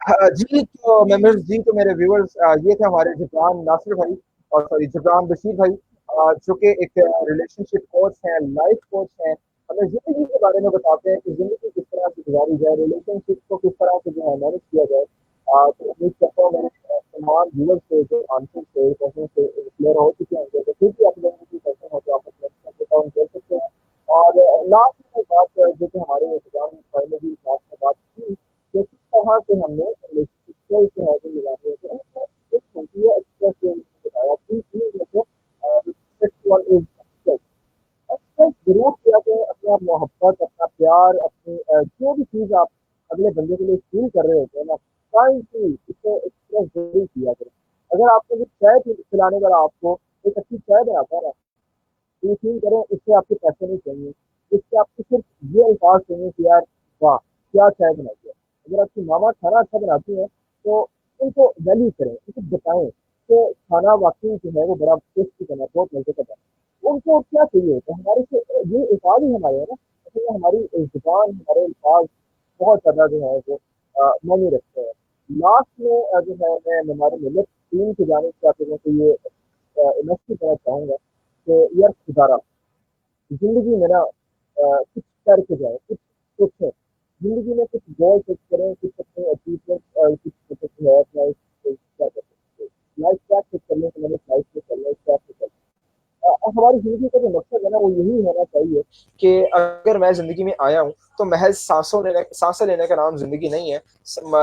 हाँ, जी तो मेंबर्स, जी तो मेरे व्यूअर्स, ये थे हमारे जिब्रान नासिर भाई, और सॉरी जिब्रान बशीर भाई, जो कि एक रिलेशनशिप कोच हैं, लाइफ कोच हैं। हमें जिंदगी के बारे में बताते हैं कि जिंदगी किस तरह से गुजारी जाए, रिलेशनशिप को किस तरह से जो है मैनेज किया जाए। तो उम्मीद करता हूँ मेरे तमाम व्यूअर्स से जो आंसर से क्वेश्चन से क्लियर हो चुके होंगे। तो फिर भी आप लोगों को क्वेश्चन हो तो आप अपने डाउन कर सकते हैं। और लास्ट में एक बात जो कि हमारे जिब्रान भाई ने भी लास्ट में बात की, कि किस तरह से हमने रिलेशनशिप जो है जो मिलाते हैं, तो एक होती है एक्सप्रेस, जो बताया कि मतलब सेक्सुअल इज एक्सप्रेस। एक्सप्रेस जरूर किया जाए अपना मोहब्बत, अपना प्यार, अपनी जो भी चीज़ आप अगले बंदे के लिए फील कर रहे होते हैं ना, काइंडली इसे एक्सप्रेस जरूर किया करें। अगर आपको कुछ चाय पिलाने वाला आपको एक अच्छी चाय बनाता है ना, तो यकीन करें इससे आपके पैसे नहीं चाहिए, इससे आपको सिर्फ ये अल्फाज चाहिए कि यार वाह क्या चाय बनाई है। अगर आपकी मामा खाना अच्छा बनाती है तो उनको वैल्यू करें, उनको बताएं कि खाना वाकई जो है वो बड़ा टेस्टी बना, बहुत मजे का बना। उनको क्या चाहिए होता है हमारे से, ये अल्फाज ही हमारे है ना, इसलिए हमारी जुबान, हमारे अल्फाज बहुत ज़्यादा जो है वो मायने रखते हैं। लास्ट में जो है मैं हमारे मिलत टीम की जानिब से आप लोगों को ये मैसेज करना चाहूँगा कि यार खुदारा ज़िंदगी में ना कुछ करके जाएँ, कुछ सोचें। ज़िंदगी में कुछ गोल सेट करें, कुछ अपने अचीवमेंट कुछ मतलब जो है अपना क्या कहते हैं, लाइफ ट्रैक सेट करने के लिए लाइफ में चलना है, ट्रैक पे चलना है। हमारी ज़िंदगी का जो मकसद है ना वो यही होना चाहिए कि अगर मैं ज़िंदगी में आया हूँ तो महज़ साँसें लेने का नाम ज़िंदगी नहीं है।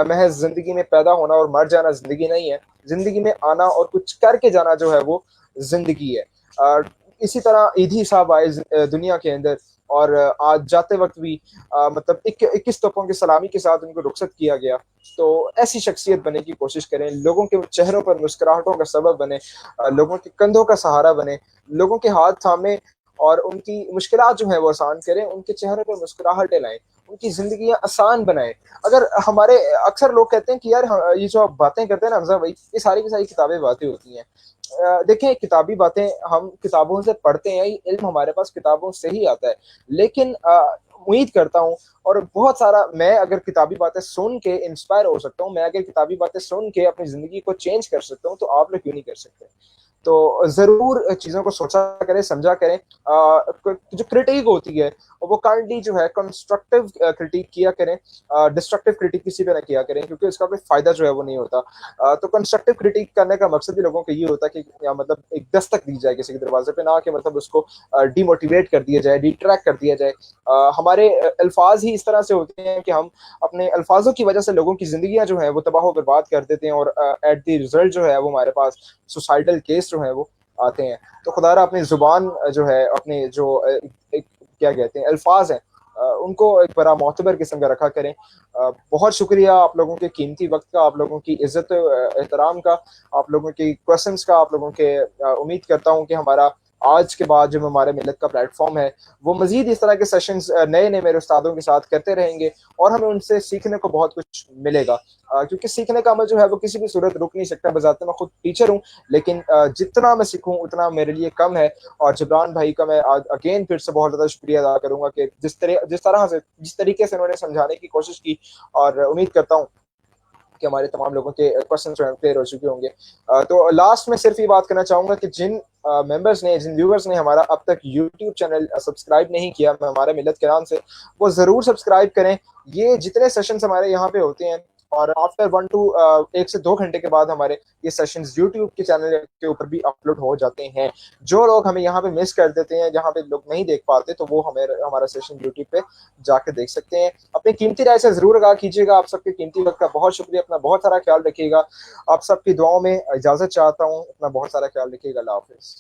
महज़ ज़िंदगी में पैदा होना और मर जाना ज़िंदगी नहीं है। ज़िंदगी में आना और कुछ करके जाना जो है वो ज़िंदगी है। अ, इसी तरह ईदी साहब आए दुनिया के अंदर, और आज जाते वक्त भी मतलब 21 तोपों की सलामी के साथ उनको रुखसत किया गया। तो ऐसी शख्सियत बनने की कोशिश करें, लोगों के चेहरों पर मुस्कुराहटों का सबब बने, लोगों के कंधों का सहारा बने, लोगों के हाथ थामे और उनकी मुश्किलात जो है वो आसान करें, उनके चेहरे पर मुस्कुराहटें लाएं, उनकी जिंदगियां आसान बनाएं। अगर हमारे अक्सर लोग कहते हैं कि यार ये जो आप बातें करते हैं ना हमजा भाई, ये सारी की सारी किताबें बातें होती हैं। देखें किताबी बातें हम किताबों से पढ़ते हैं, ये इल्म हमारे पास किताबों से ही आता है। लेकिन उम्मीद करता हूँ, और बहुत सारा मैं अगर किताबी बातें सुन के इंस्पायर हो सकता हूँ, मैं अगर किताबी बातें सुन के अपनी ज़िंदगी को चेंज कर सकता हूँ, तो आप लोग क्यों नहीं कर सकते। तो ज़रूर चीज़ों को सोचा करें, समझा करें। जो क्रिटिक होती है वो काइंडली जो है कंस्ट्रक्टिव क्रिटिक किया करें, डिस्ट्रक्टिव क्रिटिक किसी पे ना किया करें, क्योंकि इसका कोई फ़ायदा जो है वो नहीं होता। तो कंस्ट्रक्टिव क्रिटिक करने का मकसद भी लोगों का ये होता है कि मतलब एक दस्तक दी जाए किसी के दरवाजे पे, ना कि मतलब उसको डिमोटिवेट कर दिया जाए, डिट्रैक्ट कर दिया जाए। हमारे अल्फाज ही इस तरह से होते हैं कि हम अपने अल्फाजों की वजह से लोगों की ज़िंदगियां जो है वो तबाह बर्बाद कर देते हैं, और एट द रिजल्ट जो है वो हमारे पास सुसाइडल केस जो है वो आते हैं। तो खुदारा अपनी जुबान जो है, अपने जो एक क्या कहते हैं अल्फाज हैं, उनको एक बड़ा मोतबर किस्म का रखा करें। बहुत शुक्रिया आप लोगों के कीमती वक्त का, आप लोगों की इज्जत एहतराम का, आप लोगों की क्वेश्चंस का, आप लोगों के उम्मीद करता हूँ कि हमारा आज के बाद जो हमारे मिलत का प्लेटफॉर्म है वो मजीद इस तरह के सेशंस नए नए मेरे उस्तादों के साथ करते रहेंगे, और हमें उनसे सीखने को बहुत कुछ मिलेगा। क्योंकि सीखने का अमल जो है वो किसी भी सूरत रुक नहीं सकता। बजाते मैं खुद टीचर हूँ, लेकिन जितना मैं सीखूं उतना मेरे लिए कम है। और जिब्रान भाई का मैं आज अगेन फिर से बहुत ज़्यादा शुक्रिया अदा करूंगा कि जिस तरीके से उन्होंने समझाने की कोशिश की, और उम्मीद करता हूँ कि हमारे तमाम लोगों के क्वेश्चन क्लियर हो चुके होंगे। तो लास्ट में सिर्फ ये बात करना चाहूँगा कि जिन मेंबर्स ने, जिन व्यूवर्स ने हमारा अब तक यूट्यूब चैनल सब्सक्राइब नहीं किया हमारा मिलत के नाम से, वो ज़रूर सब्सक्राइब करें। ये जितने सेशंस हमारे यहाँ पे होते हैं और आफ्टर 1 से 2 घंटे के बाद हमारे ये सेशंस यूट्यूब के चैनल के ऊपर भी अपलोड हो जाते हैं। जो लोग हमें यहाँ पे मिस कर देते हैं, जहाँ पे लोग नहीं देख पाते, तो वो हमें हमारा सेशन यूट्यूब पे जाके देख सकते हैं। अपनी कीमती राय से जरूर आगाह कीजिएगा। आप सबके कीमती वक्त का बहुत शुक्रिया। अपना बहुत सारा ख्याल रखिएगा। आप सबकी दुआओं में इजाजत चाहता हूँ। अपना बहुत सारा ख्याल रखिएगा। अल्लाह हाफिज।